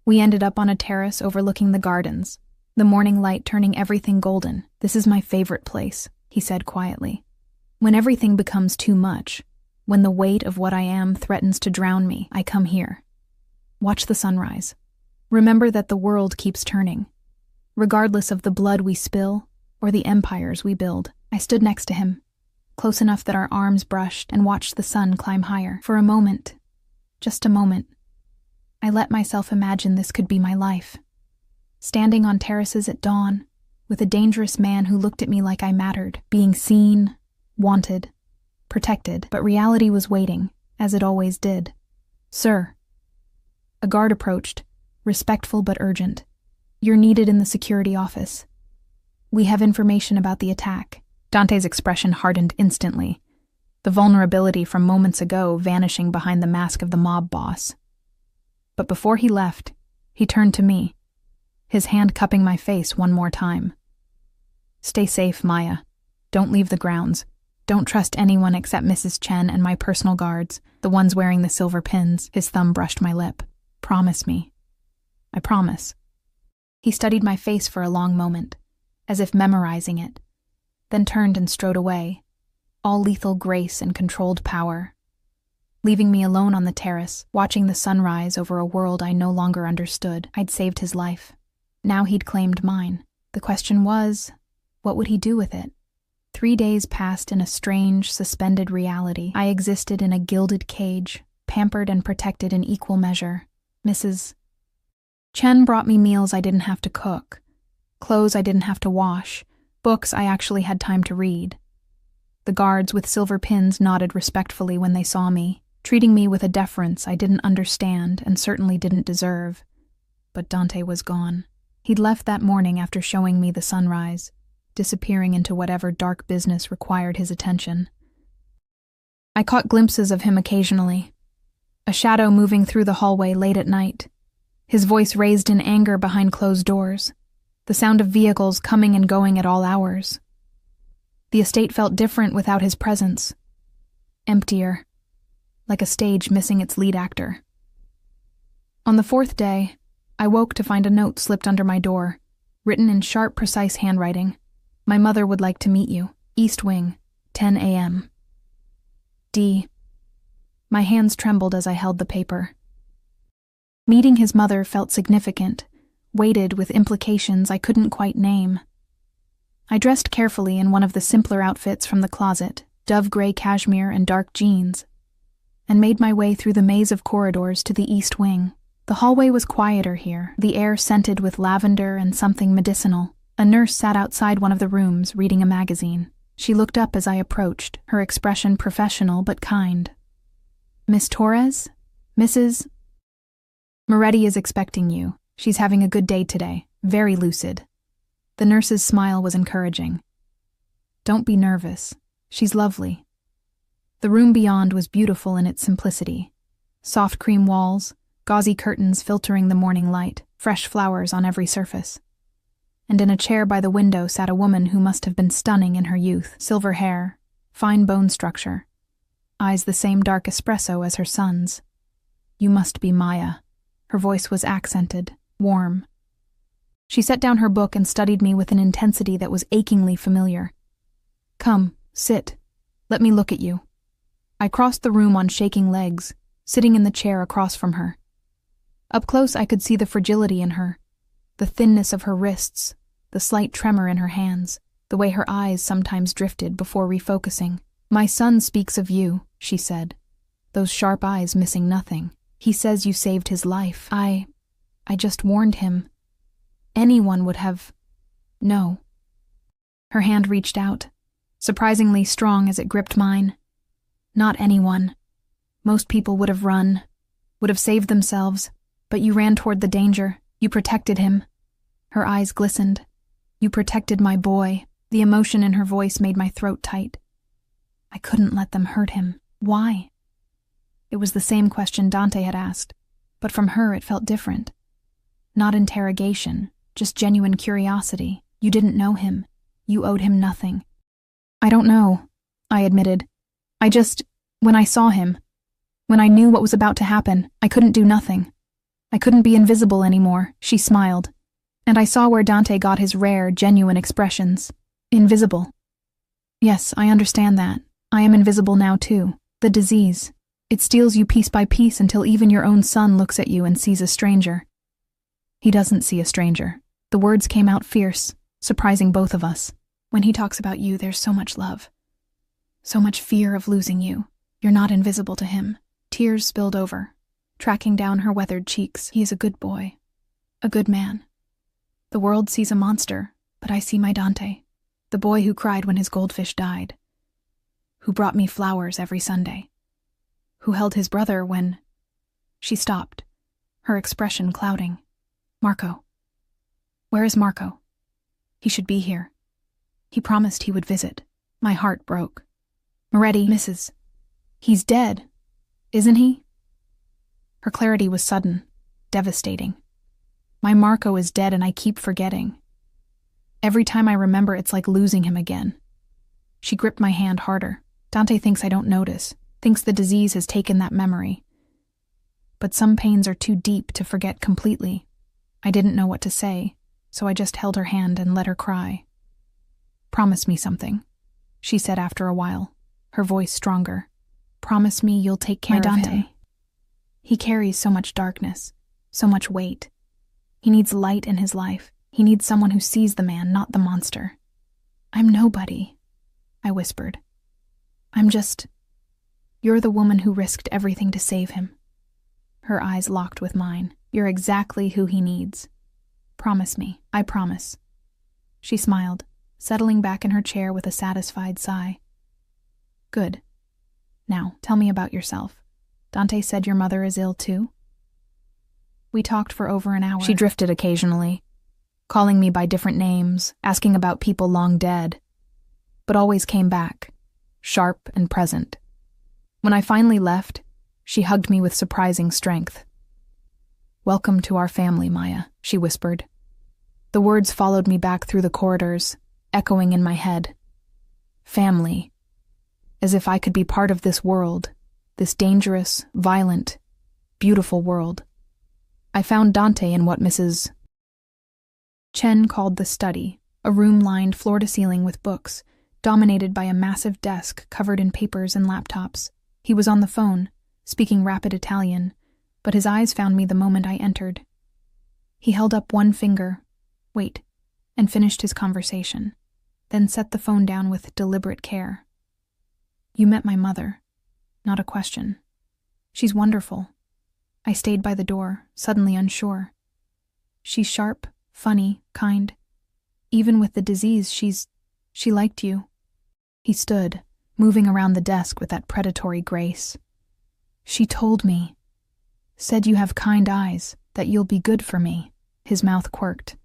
We ended up on a terrace overlooking the gardens, the morning light turning everything golden. This is my favorite place, he said quietly. When everything becomes too much, when the weight of what I am threatens to drown me, I come here. Watch the sunrise. Remember that the world keeps turning. Regardless of the blood we spill or the empires we build. I stood next to him, close enough that our arms brushed, and watched the sun climb higher. For a moment, just a moment, I let myself imagine this could be my life. Standing on terraces at dawn, with a dangerous man who looked at me like I mattered, being seen, wanted, protected. But reality was waiting, as it always did. Sir. A guard approached, respectful but urgent. You're needed in the security office. We have information about the attack. Dante's expression hardened instantly, the vulnerability from moments ago vanishing behind the mask of the mob boss. But before he left, he turned to me, his hand cupping my face one more time. "Stay safe, Maya. Don't leave the grounds. Don't trust anyone except Mrs. Chen and my personal guards, the ones wearing the silver pins." His thumb brushed my lip. "Promise me." "I promise." He studied my face for a long moment, as if memorizing it, then turned and strode away, all lethal grace and controlled power, leaving me alone on the terrace, watching the sunrise over a world I no longer understood. I'd saved his life. Now he'd claimed mine. The question was, what would he do with it? 3 days passed in a strange, suspended reality. I existed in a gilded cage, pampered and protected in equal measure. Mrs. Chen brought me meals I didn't have to cook, clothes I didn't have to wash, books I actually had time to read. The guards with silver pins nodded respectfully when they saw me, treating me with a deference I didn't understand and certainly didn't deserve. But Dante was gone. He'd left that morning after showing me the sunrise, disappearing into whatever dark business required his attention. I caught glimpses of him occasionally, a shadow moving through the hallway late at night, his voice raised in anger behind closed doors, the sound of vehicles coming and going at all hours. The estate felt different without his presence, emptier, like a stage missing its lead actor. On the 4th day, I woke to find a note slipped under my door, written in sharp, precise handwriting. "My mother would like to meet you. East Wing, 10 a.m. D." My hands trembled as I held the paper. Meeting his mother felt significant, weighted with implications I couldn't quite name. I dressed carefully in one of the simpler outfits from the closet, dove-gray cashmere and dark jeans, and made my way through the maze of corridors to the East Wing. The hallway was quieter here, the air scented with lavender and something medicinal. A nurse sat outside one of the rooms, reading a magazine. She looked up as I approached, her expression professional but kind. "Miss Torres? Mrs. Moretti is expecting you. She's having a good day today, very lucid." The nurse's smile was encouraging. "Don't be nervous. She's lovely." The room beyond was beautiful in its simplicity. Soft cream walls, gauzy curtains filtering the morning light, fresh flowers on every surface. And in a chair by the window sat a woman who must have been stunning in her youth. Silver hair, fine bone structure, eyes the same dark espresso as her son's. "You must be Maya." Her voice was accented, warm. She set down her book and studied me with an intensity that was achingly familiar. "Come, sit. Let me look at you." I crossed the room on shaking legs, sitting in the chair across from her. Up close I could see the fragility in her, the thinness of her wrists, the slight tremor in her hands, the way her eyes sometimes drifted before refocusing. "My son speaks of you," she said, those sharp eyes missing nothing. "He says you saved his life. I just warned him. Anyone would have... No." Her hand reached out, surprisingly strong as it gripped mine. "Not anyone. Most people would have run, would have saved themselves, but you ran toward the danger. You protected him." Her eyes glistened. "You protected my boy." The emotion in her voice made my throat tight. "I couldn't let them hurt him. Why?" It was the same question Dante had asked, but from her it felt different. Not interrogation, just genuine curiosity. "You didn't know him. You owed him nothing." "I don't know," I admitted. When I saw him, when I knew what was about to happen, I couldn't do nothing. I couldn't be invisible anymore." She smiled, and I saw where Dante got his rare, genuine expressions. "Invisible. Yes, I understand that. I am invisible now too. The disease. It steals you piece by piece until even your own son looks at you and sees a stranger." "He doesn't see a stranger." The words came out fierce, surprising both of us. "When he talks about you, there's so much love. So much fear of losing you. You're not invisible to him." Tears spilled over, tracking down her weathered cheeks. "He is a good boy. A good man. The world sees a monster, but I see my Dante. The boy who cried when his goldfish died. Who brought me flowers every Sunday. Who held his brother when..." She stopped, her expression clouding. "Marco. Where is Marco? He should be here. He promised he would visit." My heart broke. Moretti, Mrs. He's dead, isn't he? Her clarity was sudden, devastating. My Marco is dead and I keep forgetting. Every time I remember, it's like losing him again. She gripped my hand harder. Dante thinks I don't notice, thinks the disease has taken that memory. But some pains are too deep to forget completely. I didn't know what to say, so I just held her hand and let her cry. Promise me something, she said after a while, her voice stronger. Promise me you'll take care of him. He carries so much darkness, so much weight. He needs light in his life. He needs someone who sees the man, not the monster. I'm nobody, I whispered. You're the woman who risked everything to save him. Her eyes locked with mine. You're exactly who he needs. Promise me, I promise. She smiled, settling back in her chair with a satisfied sigh. Good. Now, tell me about yourself. Dante said your mother is ill too? We talked for over an hour. She drifted occasionally, calling me by different names, asking about people long dead, but always came back, sharp and present. When I finally left, she hugged me with surprising strength. Welcome to our family, Maya, she whispered. The words followed me back through the corridors, echoing in my head. Family. As if I could be part of this world, this dangerous, violent, beautiful world. I found Dante in what Mrs. Chen called the study, a room lined floor to ceiling with books, dominated by a massive desk covered in papers and laptops. He was on the phone, speaking rapid Italian, but his eyes found me the moment I entered. He held up one finger, and finished his conversation, then set the phone down with deliberate care. You met my mother. Not a question. She's wonderful. I stayed by the door, suddenly unsure. She's sharp, funny, kind. Even with the disease, she liked you. He stood, moving around the desk with that predatory grace. She told me. Said you have kind eyes, that you'll be good for me. His mouth quirked.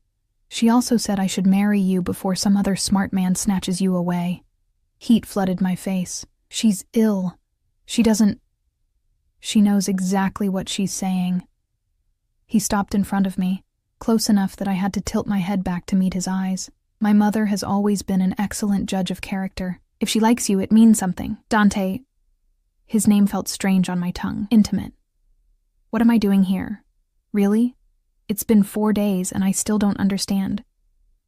She also said I should marry you before some other smart man snatches you away. Heat flooded my face. She's ill. She knows exactly what she's saying. He stopped in front of me, close enough that I had to tilt my head back to meet his eyes. My mother has always been an excellent judge of character. If she likes you, it means something. Dante. His name felt strange on my tongue, intimate. What am I doing here? Really? It's been 4 days and I still don't understand.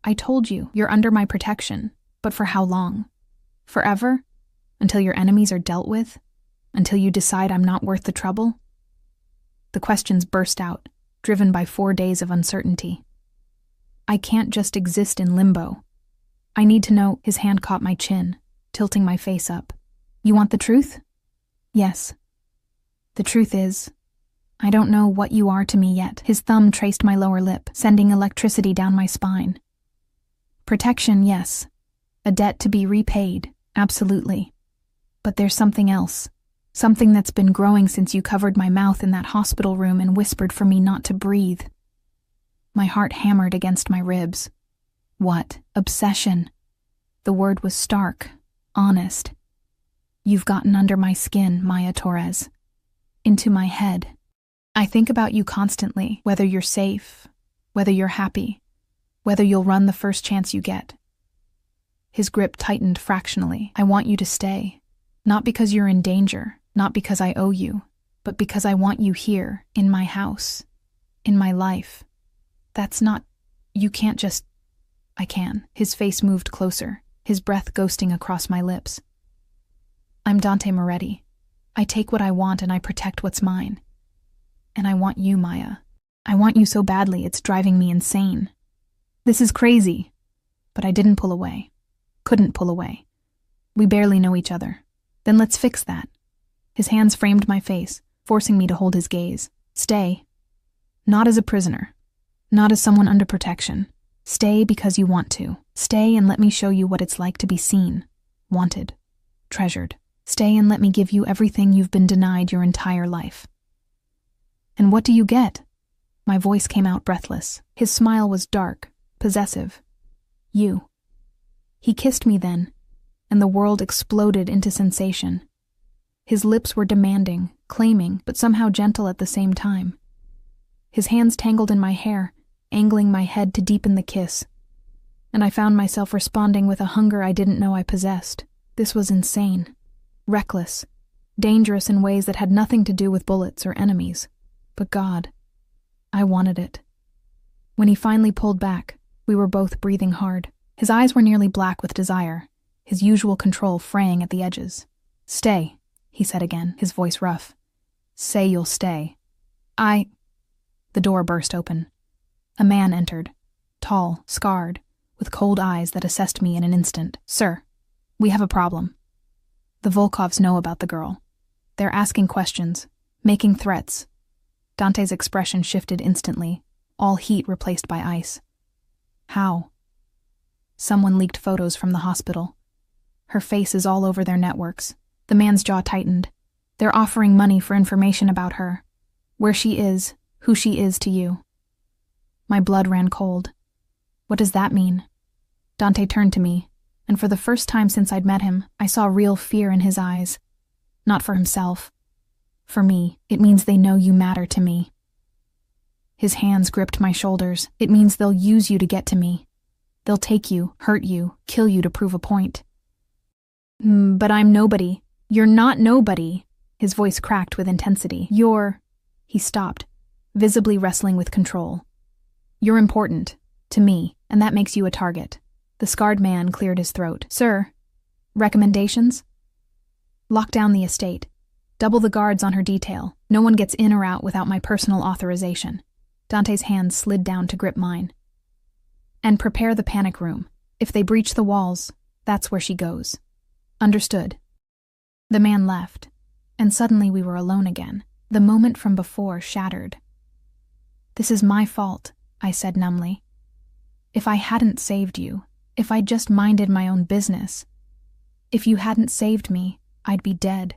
I told you, you're under my protection, but for how long? Forever? Until your enemies are dealt with? Until you decide I'm not worth the trouble? The questions burst out, driven by 4 days of uncertainty. I can't just exist in limbo. I need to know. His hand caught my chin, tilting my face up. You want the truth? Yes. The truth is, I don't know what you are to me yet. His thumb traced my lower lip, sending electricity down my spine. Protection, yes. A debt to be repaid, absolutely. But there's something else. Something that's been growing since you covered my mouth in that hospital room and whispered for me not to breathe. My heart hammered against my ribs. What? Obsession. The word was stark, honest. You've gotten under my skin, Maya Torres. Into my head. I think about you constantly, whether you're safe, whether you're happy, whether you'll run the first chance you get. His grip tightened fractionally. I want you to stay. Not because you're in danger, not because I owe you, but because I want you here, in my house, in my life. That's not... You can't just... I can. His face moved closer, his breath ghosting across my lips. I'm Dante Moretti. I take what I want and I protect what's mine. And I want you, Maya. I want you so badly it's driving me insane. This is crazy. But I didn't pull away. Couldn't pull away. We barely know each other. Then let's fix that. His hands framed my face, forcing me to hold his gaze. Stay. Not as a prisoner. Not as someone under protection. Stay because you want to. Stay and let me show you what it's like to be seen, wanted, treasured. Stay and let me give you everything you've been denied your entire life. And what do you get? My voice came out breathless. His smile was dark, possessive. You. He kissed me then, and the world exploded into sensation. His lips were demanding, claiming, but somehow gentle at the same time. His hands tangled in my hair, angling my head to deepen the kiss, and I found myself responding with a hunger I didn't know I possessed. This was insane, reckless, dangerous in ways that had nothing to do with bullets or enemies. But God, I wanted it. When he finally pulled back, we were both breathing hard. His eyes were nearly black with desire, his usual control fraying at the edges. "Stay," he said again, his voice rough. "Say you'll stay." The door burst open. A man entered, tall, scarred, with cold eyes that assessed me in an instant. "Sir, we have a problem. The Volkovs know about the girl. They're asking questions, making threats." Dante's expression shifted instantly, all heat replaced by ice. "How?" "Someone leaked photos from the hospital. Her face is all over their networks." The man's jaw tightened. "They're offering money for information about her. Where she is, who she is to you." My blood ran cold. "What does that mean?" Dante turned to me, and for the first time since I'd met him, I saw real fear in his eyes. Not for himself. For me, it means they know you matter to me. His hands gripped my shoulders. "It means they'll use you to get to me. They'll take you, hurt you, kill you to prove a point." "But I'm nobody." "You're not nobody." His voice cracked with intensity. He stopped, visibly wrestling with control. "You're important, to me, and that makes you a target." The scarred man cleared his throat. "Sir, recommendations?" "Lock down the estate. Double the guards on her detail. No one gets in or out without my personal authorization." Dante's hand slid down to grip mine. "And prepare the panic room. If they breach the walls, that's where she goes." "Understood." The man left, and suddenly we were alone again. The moment from before shattered. "This is my fault," I said numbly. "If I hadn't saved you, if I'd just minded my own business, if you hadn't saved me, I'd be dead."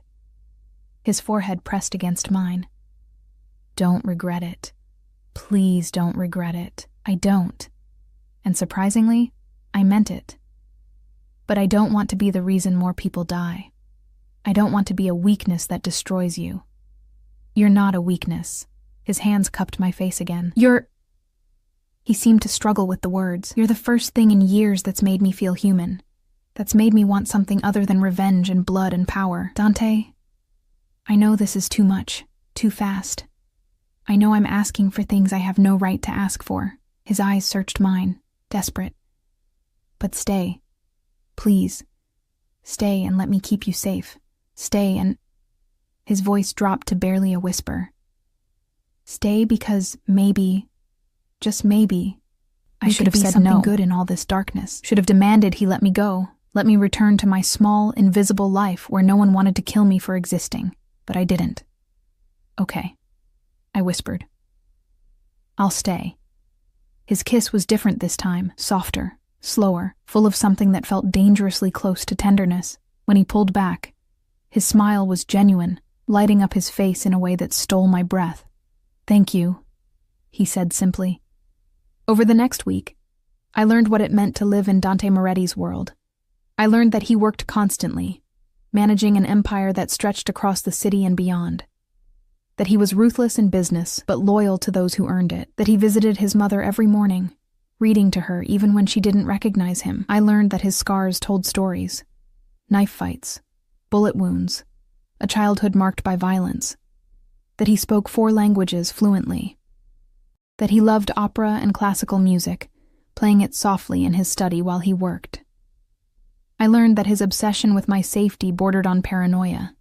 His forehead pressed against mine. "Don't regret it. Please don't regret it." "I don't." And surprisingly, I meant it. "But I don't want to be the reason more people die. I don't want to be a weakness that destroys you." "You're not a weakness." His hands cupped my face again. He seemed to struggle with the words. "You're the first thing in years that's made me feel human. That's made me want something other than revenge and blood and power." "Dante, I know this is too much, too fast. I know I'm asking for things I have no right to ask for." His eyes searched mine, desperate. "But stay. Please. Stay and let me keep you safe. Stay and—" His voice dropped to barely a whisper. "Stay because maybe, just maybe, I should have said something good in all this darkness. Should have demanded he let me go. Let me return to my small, invisible life where no one wanted to kill me for existing. But I didn't." "Okay," I whispered. "I'll stay." His kiss was different this time, softer, slower, full of something that felt dangerously close to tenderness. When he pulled back, his smile was genuine, lighting up his face in a way that stole my breath. "Thank you," he said simply. Over the next week, I learned what it meant to live in Dante Moretti's world. I learned that he worked constantly, managing an empire that stretched across the city and beyond. That he was ruthless in business, but loyal to those who earned it. That he visited his mother every morning, reading to her even when she didn't recognize him. I learned that his scars told stories. Knife fights, bullet wounds, a childhood marked by violence. That he spoke 4 languages fluently. That he loved opera and classical music, playing it softly in his study while he worked. I learned that his obsession with my safety bordered on paranoia.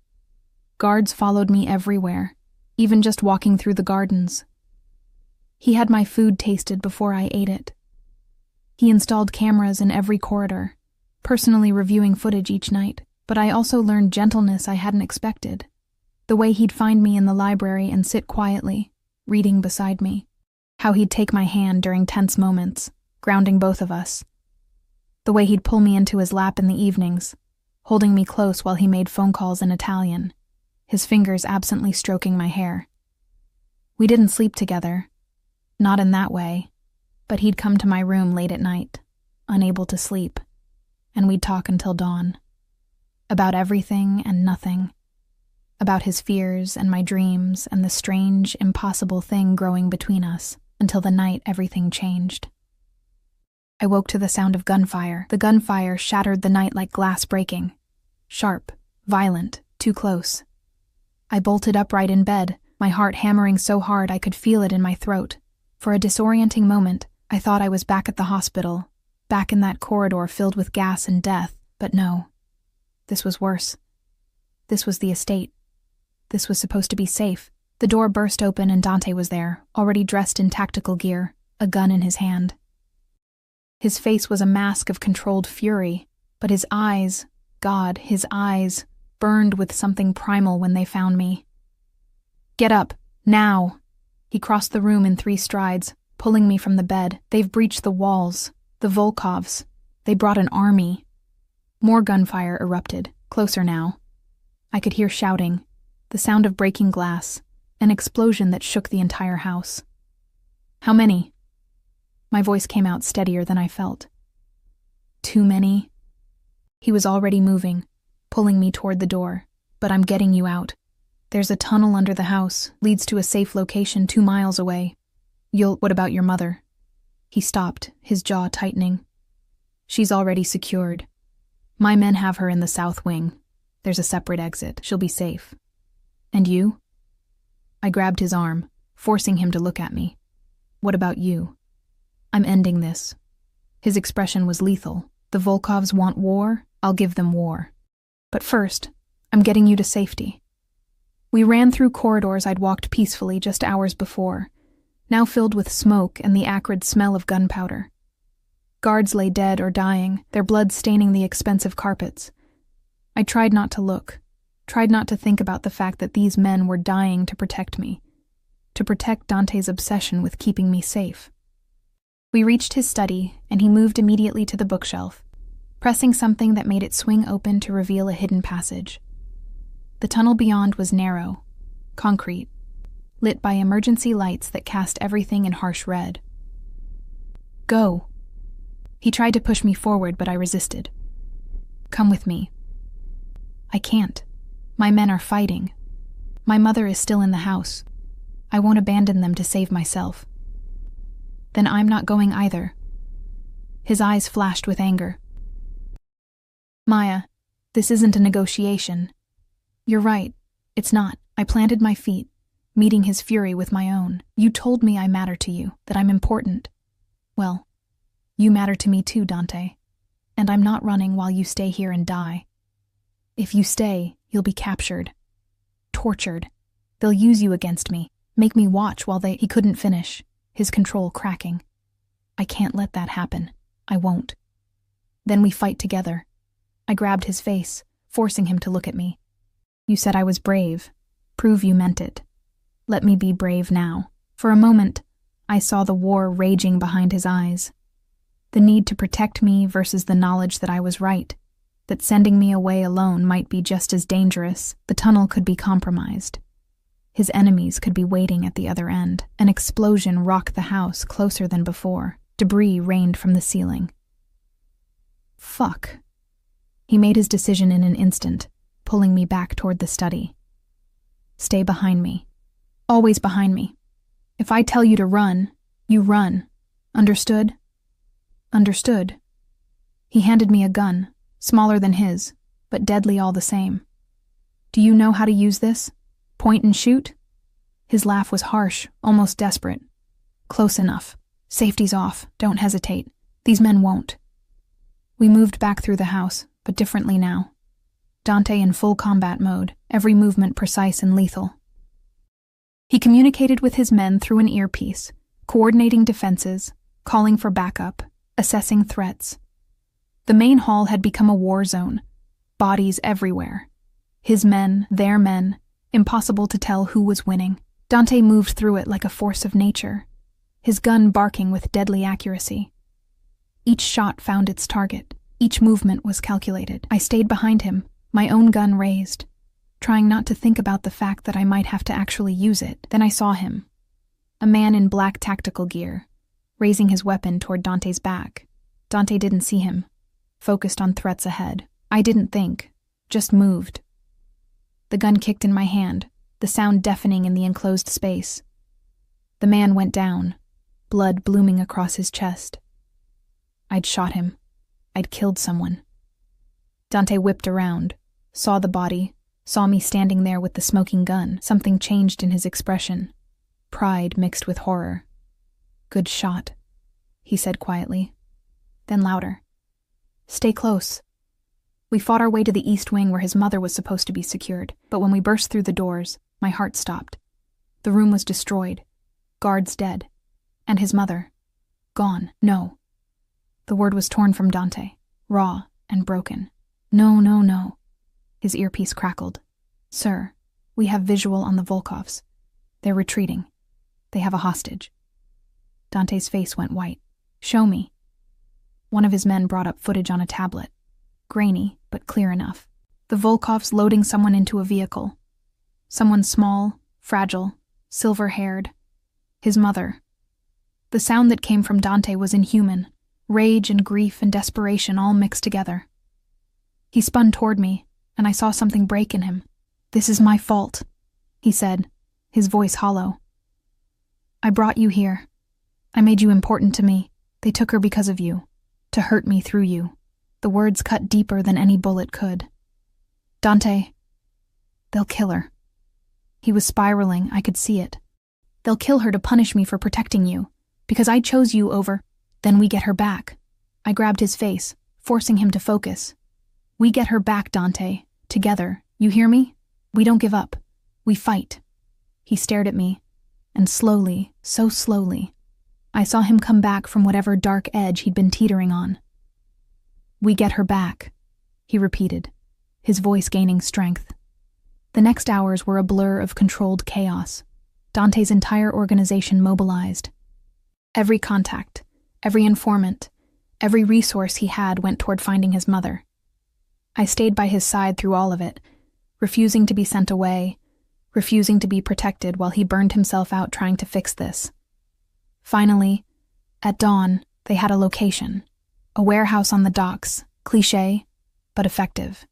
Guards followed me everywhere, even just walking through the gardens. He had my food tasted before I ate it. He installed cameras in every corridor, personally reviewing footage each night. But I also learned gentleness I hadn't expected. The way he'd find me in the library and sit quietly, reading beside me. How he'd take my hand during tense moments, grounding both of us. The way he'd pull me into his lap in the evenings, holding me close while he made phone calls in Italian, his fingers absently stroking my hair. We didn't sleep together, not in that way, but he'd come to my room late at night, unable to sleep, and we'd talk until dawn. About everything and nothing. About his fears and my dreams and the strange, impossible thing growing between us, until the night everything changed. I woke to the sound of gunfire. The gunfire shattered the night like glass breaking. Sharp, violent, too close. I bolted upright in bed, my heart hammering so hard I could feel it in my throat. For a disorienting moment, I thought I was back at the hospital, back in that corridor filled with gas and death, but no. This was worse. This was the estate. This was supposed to be safe. The door burst open and Dante was there, already dressed in tactical gear, a gun in his hand. His face was a mask of controlled fury, but his eyes, God, his eyes, burned with something primal when they found me. "Get up, now!" He crossed the room in 3 strides, pulling me from the bed. "They've breached the walls. The Volkovs. They brought an army." More gunfire erupted, closer now. I could hear shouting, the sound of breaking glass, an explosion that shook the entire house. "How many?" My voice came out steadier than I felt. "Too many." He was already moving, pulling me toward the door. "But I'm getting you out. There's a tunnel under the house, leads to a safe location 2 miles away. What about your mother?" He stopped, his jaw tightening. "She's already secured. My men have her in the south wing. There's a separate exit. She'll be safe. And you?" I grabbed his arm, forcing him to look at me. "What about you?" "I'm ending this." His expression was lethal. "The Volkovs want war, I'll give them war. But first, I'm getting you to safety." We ran through corridors I'd walked peacefully just hours before, now filled with smoke and the acrid smell of gunpowder. Guards lay dead or dying, their blood staining the expensive carpets. I tried not to look, tried not to think about the fact that these men were dying to protect me, to protect Dante's obsession with keeping me safe. We reached his study, and he moved immediately to the bookshelf, pressing something that made it swing open to reveal a hidden passage. The tunnel beyond was narrow, concrete, lit by emergency lights that cast everything in harsh red. "Go." He tried to push me forward, but I resisted. "Come with me." "I can't. My men are fighting. My mother is still in the house. I won't abandon them to save myself." "Then I'm not going either." His eyes flashed with anger. "Maya, this isn't a negotiation." "You're right. It's not." I planted my feet, meeting his fury with my own. "You told me I matter to you, that I'm important. Well, you matter to me too, Dante. And I'm not running while you stay here and die. If you stay, you'll be captured. Tortured. They'll use you against me, make me watch while He couldn't finish, his control cracking. "I can't let that happen. I won't." "Then we fight together." I grabbed his face, forcing him to look at me. "You said I was brave. Prove you meant it. Let me be brave now." For a moment, I saw the war raging behind his eyes. The need to protect me versus the knowledge that I was right, that sending me away alone might be just as dangerous. The tunnel could be compromised. His enemies could be waiting at the other end. An explosion rocked the house closer than before. Debris rained from the ceiling. Fuck. He made his decision in an instant, pulling me back toward the study. "Stay behind me. Always behind me. If I tell you to run, you run. Understood?" "Understood." He handed me a gun, smaller than his, but deadly all the same. "Do you know how to use this? Point and shoot?" His laugh was harsh, almost desperate. "Close enough. Safety's off. Don't hesitate. These men won't." We moved back through the house, but differently now. Dante in full combat mode, every movement precise and lethal. He communicated with his men through an earpiece, coordinating defenses, calling for backup, assessing threats. The main hall had become a war zone, bodies everywhere. His men, their men, impossible to tell who was winning. Dante moved through it like a force of nature, his gun barking with deadly accuracy. Each shot found its target, each movement was calculated. I stayed behind him, my own gun raised, trying not to think about the fact that I might have to actually use it. Then I saw him, a man in black tactical gear, raising his weapon toward Dante's back. Dante didn't see him, focused on threats ahead. I didn't think, just moved. The gun kicked in my hand, the sound deafening in the enclosed space. The man went down, blood blooming across his chest. I'd shot him. I'd killed someone. Dante whipped around, saw the body, saw me standing there with the smoking gun. Something changed in his expression. Pride mixed with horror. "Good shot," he said quietly. Then louder. "Stay close." We fought our way to the east wing where his mother was supposed to be secured, but when we burst through the doors, my heart stopped. The room was destroyed. Guards dead. And his mother. Gone. No. The word was torn from Dante, raw and broken. "No, no, no." His earpiece crackled. "Sir, we have visual on the Volkovs. They're retreating. They have a hostage." Dante's face went white. "Show me." One of his men brought up footage on a tablet. Grainy, but clear enough. The Volkovs loading someone into a vehicle. Someone small, fragile, silver-haired. His mother. The sound that came from Dante was inhuman. Rage and grief and desperation all mixed together. He spun toward me, and I saw something break in him. "This is my fault," he said, his voice hollow. "I brought you here. I made you important to me. They took her because of you, to hurt me through you." The words cut deeper than any bullet could. "Dante, they'll kill her." He was spiraling, I could see it. "They'll kill her to punish me for protecting you, because I chose you over. Then we get her back." I grabbed his face, forcing him to focus. "We get her back, Dante. Together, you hear me? We don't give up. We fight." He stared at me, and slowly, so slowly, I saw him come back from whatever dark edge he'd been teetering on. "We get her back," he repeated, his voice gaining strength. The next hours were a blur of controlled chaos. Dante's entire organization mobilized. Every contact, every informant, every resource he had went toward finding his mother. I stayed by his side through all of it, refusing to be sent away, refusing to be protected while he burned himself out trying to fix this. Finally, at dawn, they had a location. A warehouse on the docks, cliché, but effective.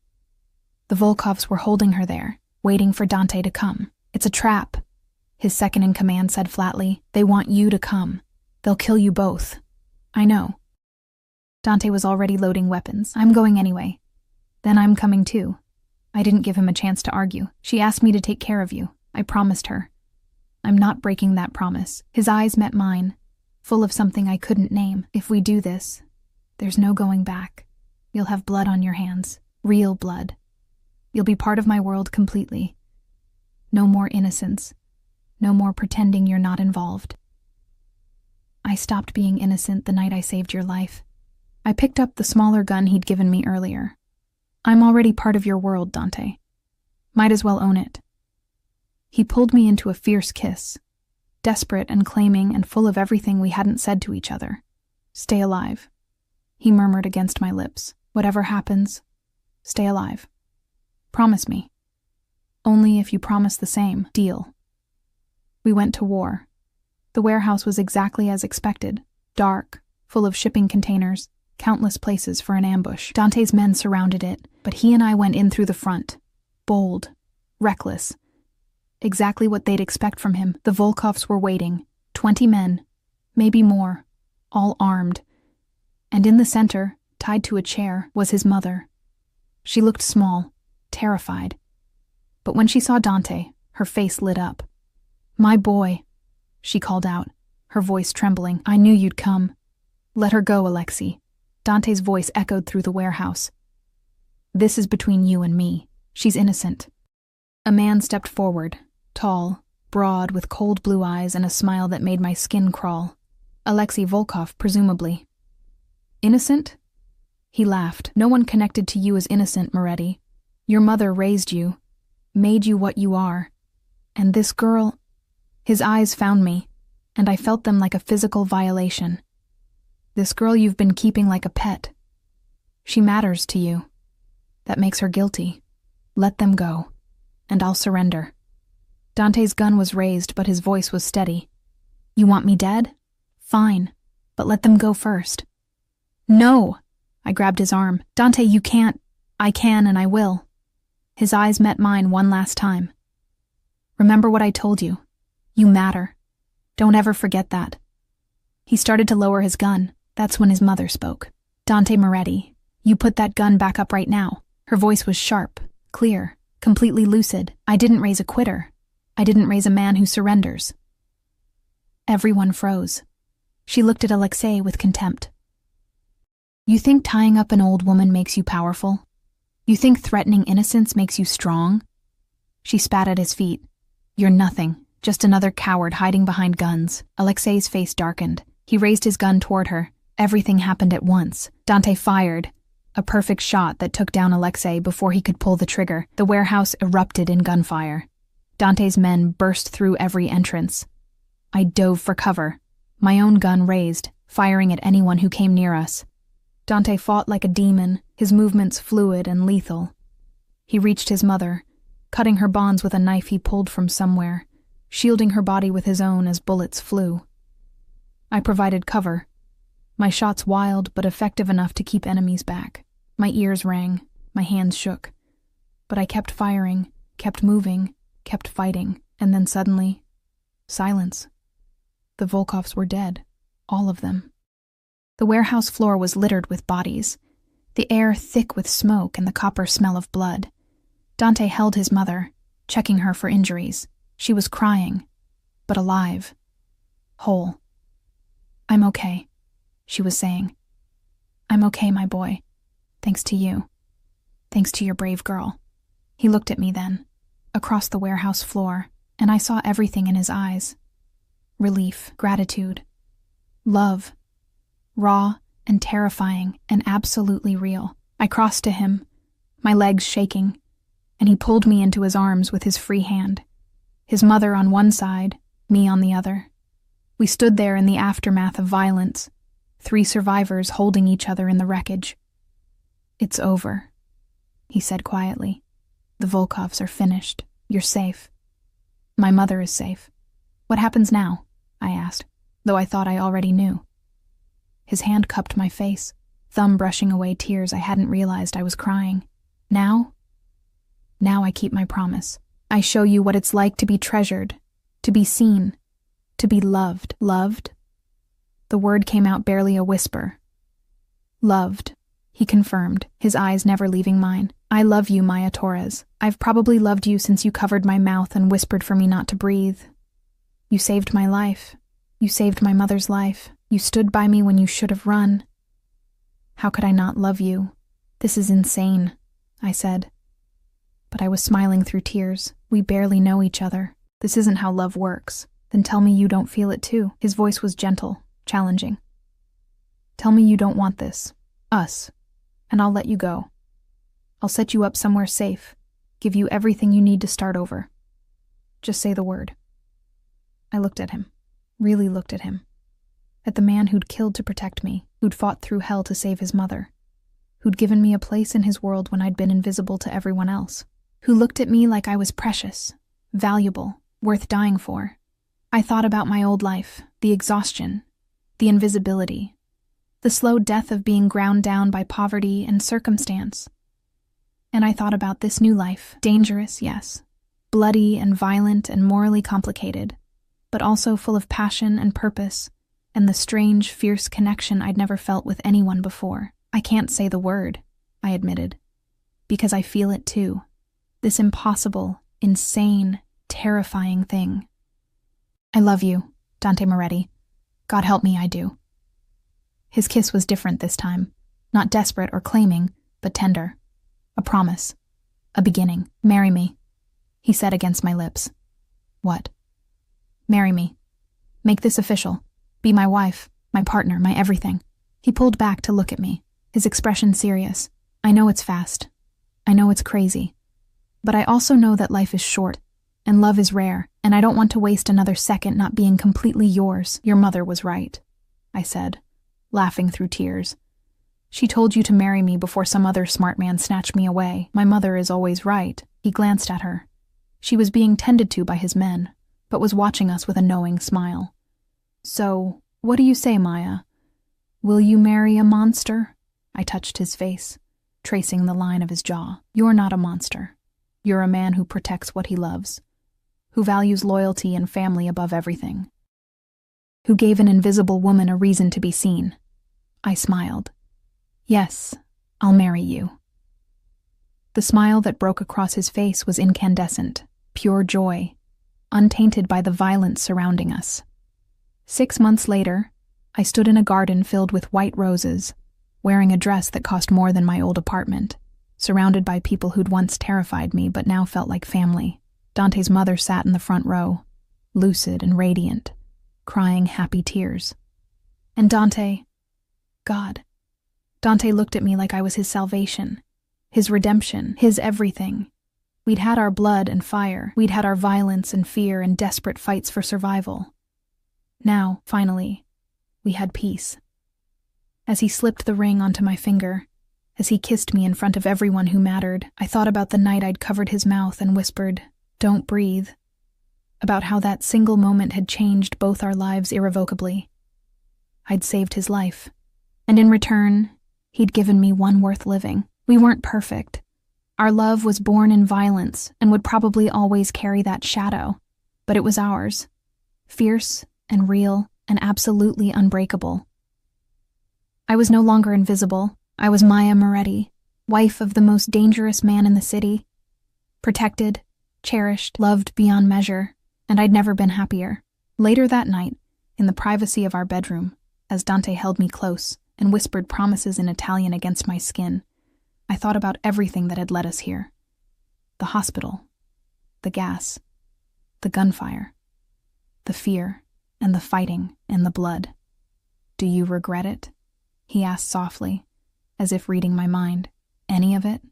The Volkovs were holding her there, waiting for Dante to come. "It's a trap," his second-in-command said flatly. "They want you to come. They'll kill you both." "I know." Dante was already loading weapons. "I'm going anyway." "Then I'm coming too." I didn't give him a chance to argue. "She asked me to take care of you. I promised her. I'm not breaking that promise." His eyes met mine, full of something I couldn't name. "If we do this, there's no going back. You'll have blood on your hands. Real blood. You'll be part of my world completely. No more innocence. No more pretending you're not involved." I stopped being innocent the night I saved your life. I picked up the smaller gun he'd given me earlier. "I'm already part of your world, Dante. Might as well own it." He pulled me into a fierce kiss, desperate and claiming and full of everything we hadn't said to each other. "Stay alive," he murmured against my lips. "Whatever happens, stay alive. Promise me. Only if you promise the same. Deal." We went to war. The warehouse was exactly as expected, dark, full of shipping containers, countless places for an ambush. Dante's men surrounded it, but he and I went in through the front. Bold, reckless. Exactly what they'd expect from him. The Volkovs were waiting. 20 men, maybe more, all armed. And in the center, tied to a chair, was his mother. She looked small, terrified. But when she saw Dante, her face lit up. "My boy," she called out, her voice trembling. "I knew you'd come. Let her go, Alexei." Dante's voice echoed through the warehouse. "This is between you and me. She's innocent." A man stepped forward, tall, broad, with cold blue eyes and a smile that made my skin crawl. Alexei Volkov, presumably. "Innocent?" He laughed. "No one connected to you is innocent, Moretti. Your mother raised you, made you what you are. And this girl..." His eyes found me, and I felt them like a physical violation. "This girl you've been keeping like a pet. She matters to you. That makes her guilty. Let them go, and I'll surrender." Dante's gun was raised, but his voice was steady. "You want me dead? Fine, but let them go first." "No!" I grabbed his arm. "Dante, you can't." "I can and I will. His eyes met mine one last time. Remember what I told you. You matter. Don't ever forget that. He started to lower his gun. That's when his mother spoke. Dante Moretti, you put that gun back up right now. Her voice was sharp, clear, completely lucid. I didn't raise a quitter. I didn't raise a man who surrenders. Everyone froze. She looked at Alexei with contempt. You think tying up an old woman makes you powerful? You think threatening innocence makes you strong? She spat at his feet. You're nothing, just another coward hiding behind guns. Alexei's face darkened. He raised his gun toward her. Everything happened at once. Dante fired. A perfect shot that took down Alexei before he could pull the trigger. The warehouse erupted in gunfire. Dante's men burst through every entrance. I dove for cover, my own gun raised, firing at anyone who came near us. Dante fought like a demon, his movements fluid and lethal. He reached his mother, cutting her bonds with a knife he pulled from somewhere, shielding her body with his own as bullets flew. I provided cover, my shots wild but effective enough to keep enemies back. My ears rang, my hands shook. But I kept firing, kept moving, kept fighting, and then suddenly, silence. The Volkovs were dead, all of them. The warehouse floor was littered with bodies, the air thick with smoke and the copper smell of blood. Dante held his mother, checking her for injuries. She was crying, but alive, whole. I'm okay, she was saying. I'm okay, my boy. Thanks to you. Thanks to your brave girl. He looked at me then, across the warehouse floor, and I saw everything in his eyes. Relief, gratitude, love, raw and terrifying and absolutely real. I crossed to him, my legs shaking, and he pulled me into his arms with his free hand. His mother on one side, me on the other. We stood there in the aftermath of violence, 3 survivors holding each other in the wreckage. It's over, he said quietly. The Volkovs are finished. You're safe. My mother is safe. What happens now? I asked, though I thought I already knew. His hand cupped my face, thumb brushing away tears I hadn't realized I was crying. Now I keep my promise. I show you what it's like to be treasured, to be seen, to be loved. Loved? The word came out barely a whisper. Loved, he confirmed, his eyes never leaving mine. I love you, Maya Torres. I've probably loved you since you covered my mouth and whispered for me not to breathe. You saved my life. You saved my mother's life. You stood by me when you should have run. How could I not love you? This is insane, I said. But I was smiling through tears. We barely know each other. This isn't how love works. Then tell me you don't feel it too. His voice was gentle, challenging. Tell me you don't want this. Us. And I'll let you go. I'll set you up somewhere safe. Give you everything you need to start over. Just say the word. I looked at him. Really looked at him. At the man who'd killed to protect me, who'd fought through hell to save his mother, who'd given me a place in his world when I'd been invisible to everyone else, who looked at me like I was precious, valuable, worth dying for. I thought about my old life, the exhaustion, the invisibility, the slow death of being ground down by poverty and circumstance. And I thought about this new life, dangerous, yes, bloody and violent and morally complicated, but also full of passion and purpose, and the strange, fierce connection I'd never felt with anyone before. I can't say the word, I admitted, because I feel it too. This impossible, insane, terrifying thing. I love you, Dante Moretti. God help me, I do. His kiss was different this time, not desperate or claiming, but tender. A promise. A beginning. Marry me, he said against my lips. What? Marry me. Make this official. Be my wife, my partner, my everything. He pulled back to look at me, his expression serious. I know it's fast. I know it's crazy. But I also know that life is short, and love is rare, and I don't want to waste another second not being completely yours. Your mother was right, I said, laughing through tears. She told you to marry me before some other smart man snatched me away. My mother is always right. He glanced at her. She was being tended to by his men, but was watching us with a knowing smile. So, what do you say, Maya? Will you marry a monster? I touched his face, tracing the line of his jaw. You're not a monster. You're a man who protects what he loves, who values loyalty and family above everything, who gave an invisible woman a reason to be seen. I smiled. Yes, I'll marry you. The smile that broke across his face was incandescent, pure joy, untainted by the violence surrounding us. 6 months later, I stood in a garden filled with white roses, wearing a dress that cost more than my old apartment, surrounded by people who'd once terrified me but now felt like family. Dante's mother sat in the front row, lucid and radiant, crying happy tears. And Dante looked at me like I was his salvation, his redemption, his everything. We'd had our blood and fire, we'd had our violence and fear and desperate fights for survival. Now, finally, we had peace. As he slipped the ring onto my finger, as he kissed me in front of everyone who mattered, I thought about the night I'd covered his mouth and whispered, "Don't breathe," about how that single moment had changed both our lives irrevocably. I'd saved his life, and in return, he'd given me one worth living. We weren't perfect. Our love was born in violence and would probably always carry that shadow, but it was ours, fierce and real and absolutely unbreakable. I was no longer invisible. I was Maya Moretti, wife of the most dangerous man in the city, protected, cherished, loved beyond measure, and I'd never been happier. Later that night, in the privacy of our bedroom, as Dante held me close and whispered promises in Italian against my skin, I thought about everything that had led us here. The hospital, the gas, the gunfire, the fear, and the fighting and the blood. "Do you regret it?" he asked softly, as if reading my mind. "Any of it?"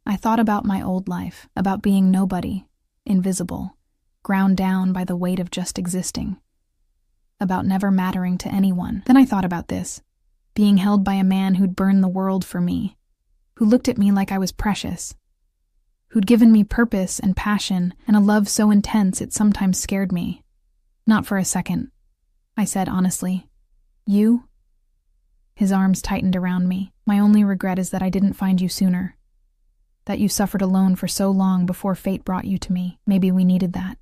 I thought about my old life, about being nobody, invisible, ground down by the weight of just existing, about never mattering to anyone. Then I thought about this, being held by a man who'd burned the world for me, who looked at me like I was precious, who'd given me purpose and passion and a love so intense it sometimes scared me. "Not for a second," I said honestly. "You?" His arms tightened around me. "My only regret is that I didn't find you sooner, that you suffered alone for so long before fate brought you to me. Maybe we needed that,"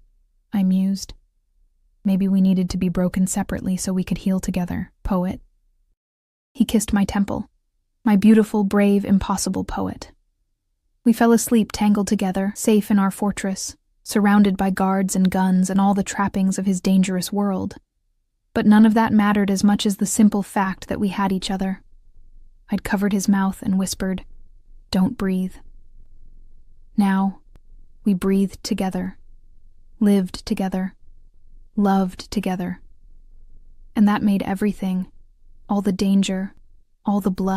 I mused. "Maybe we needed to be broken separately so we could heal together, poet." He kissed my temple, my beautiful, brave, impossible poet. We fell asleep tangled together, safe in our fortress, surrounded by guards and guns and all the trappings of his dangerous world. But none of that mattered as much as the simple fact that we had each other. I'd covered his mouth and whispered, "Don't breathe." Now, we breathed together, lived together, loved together. And that made everything, all the danger, all the blood,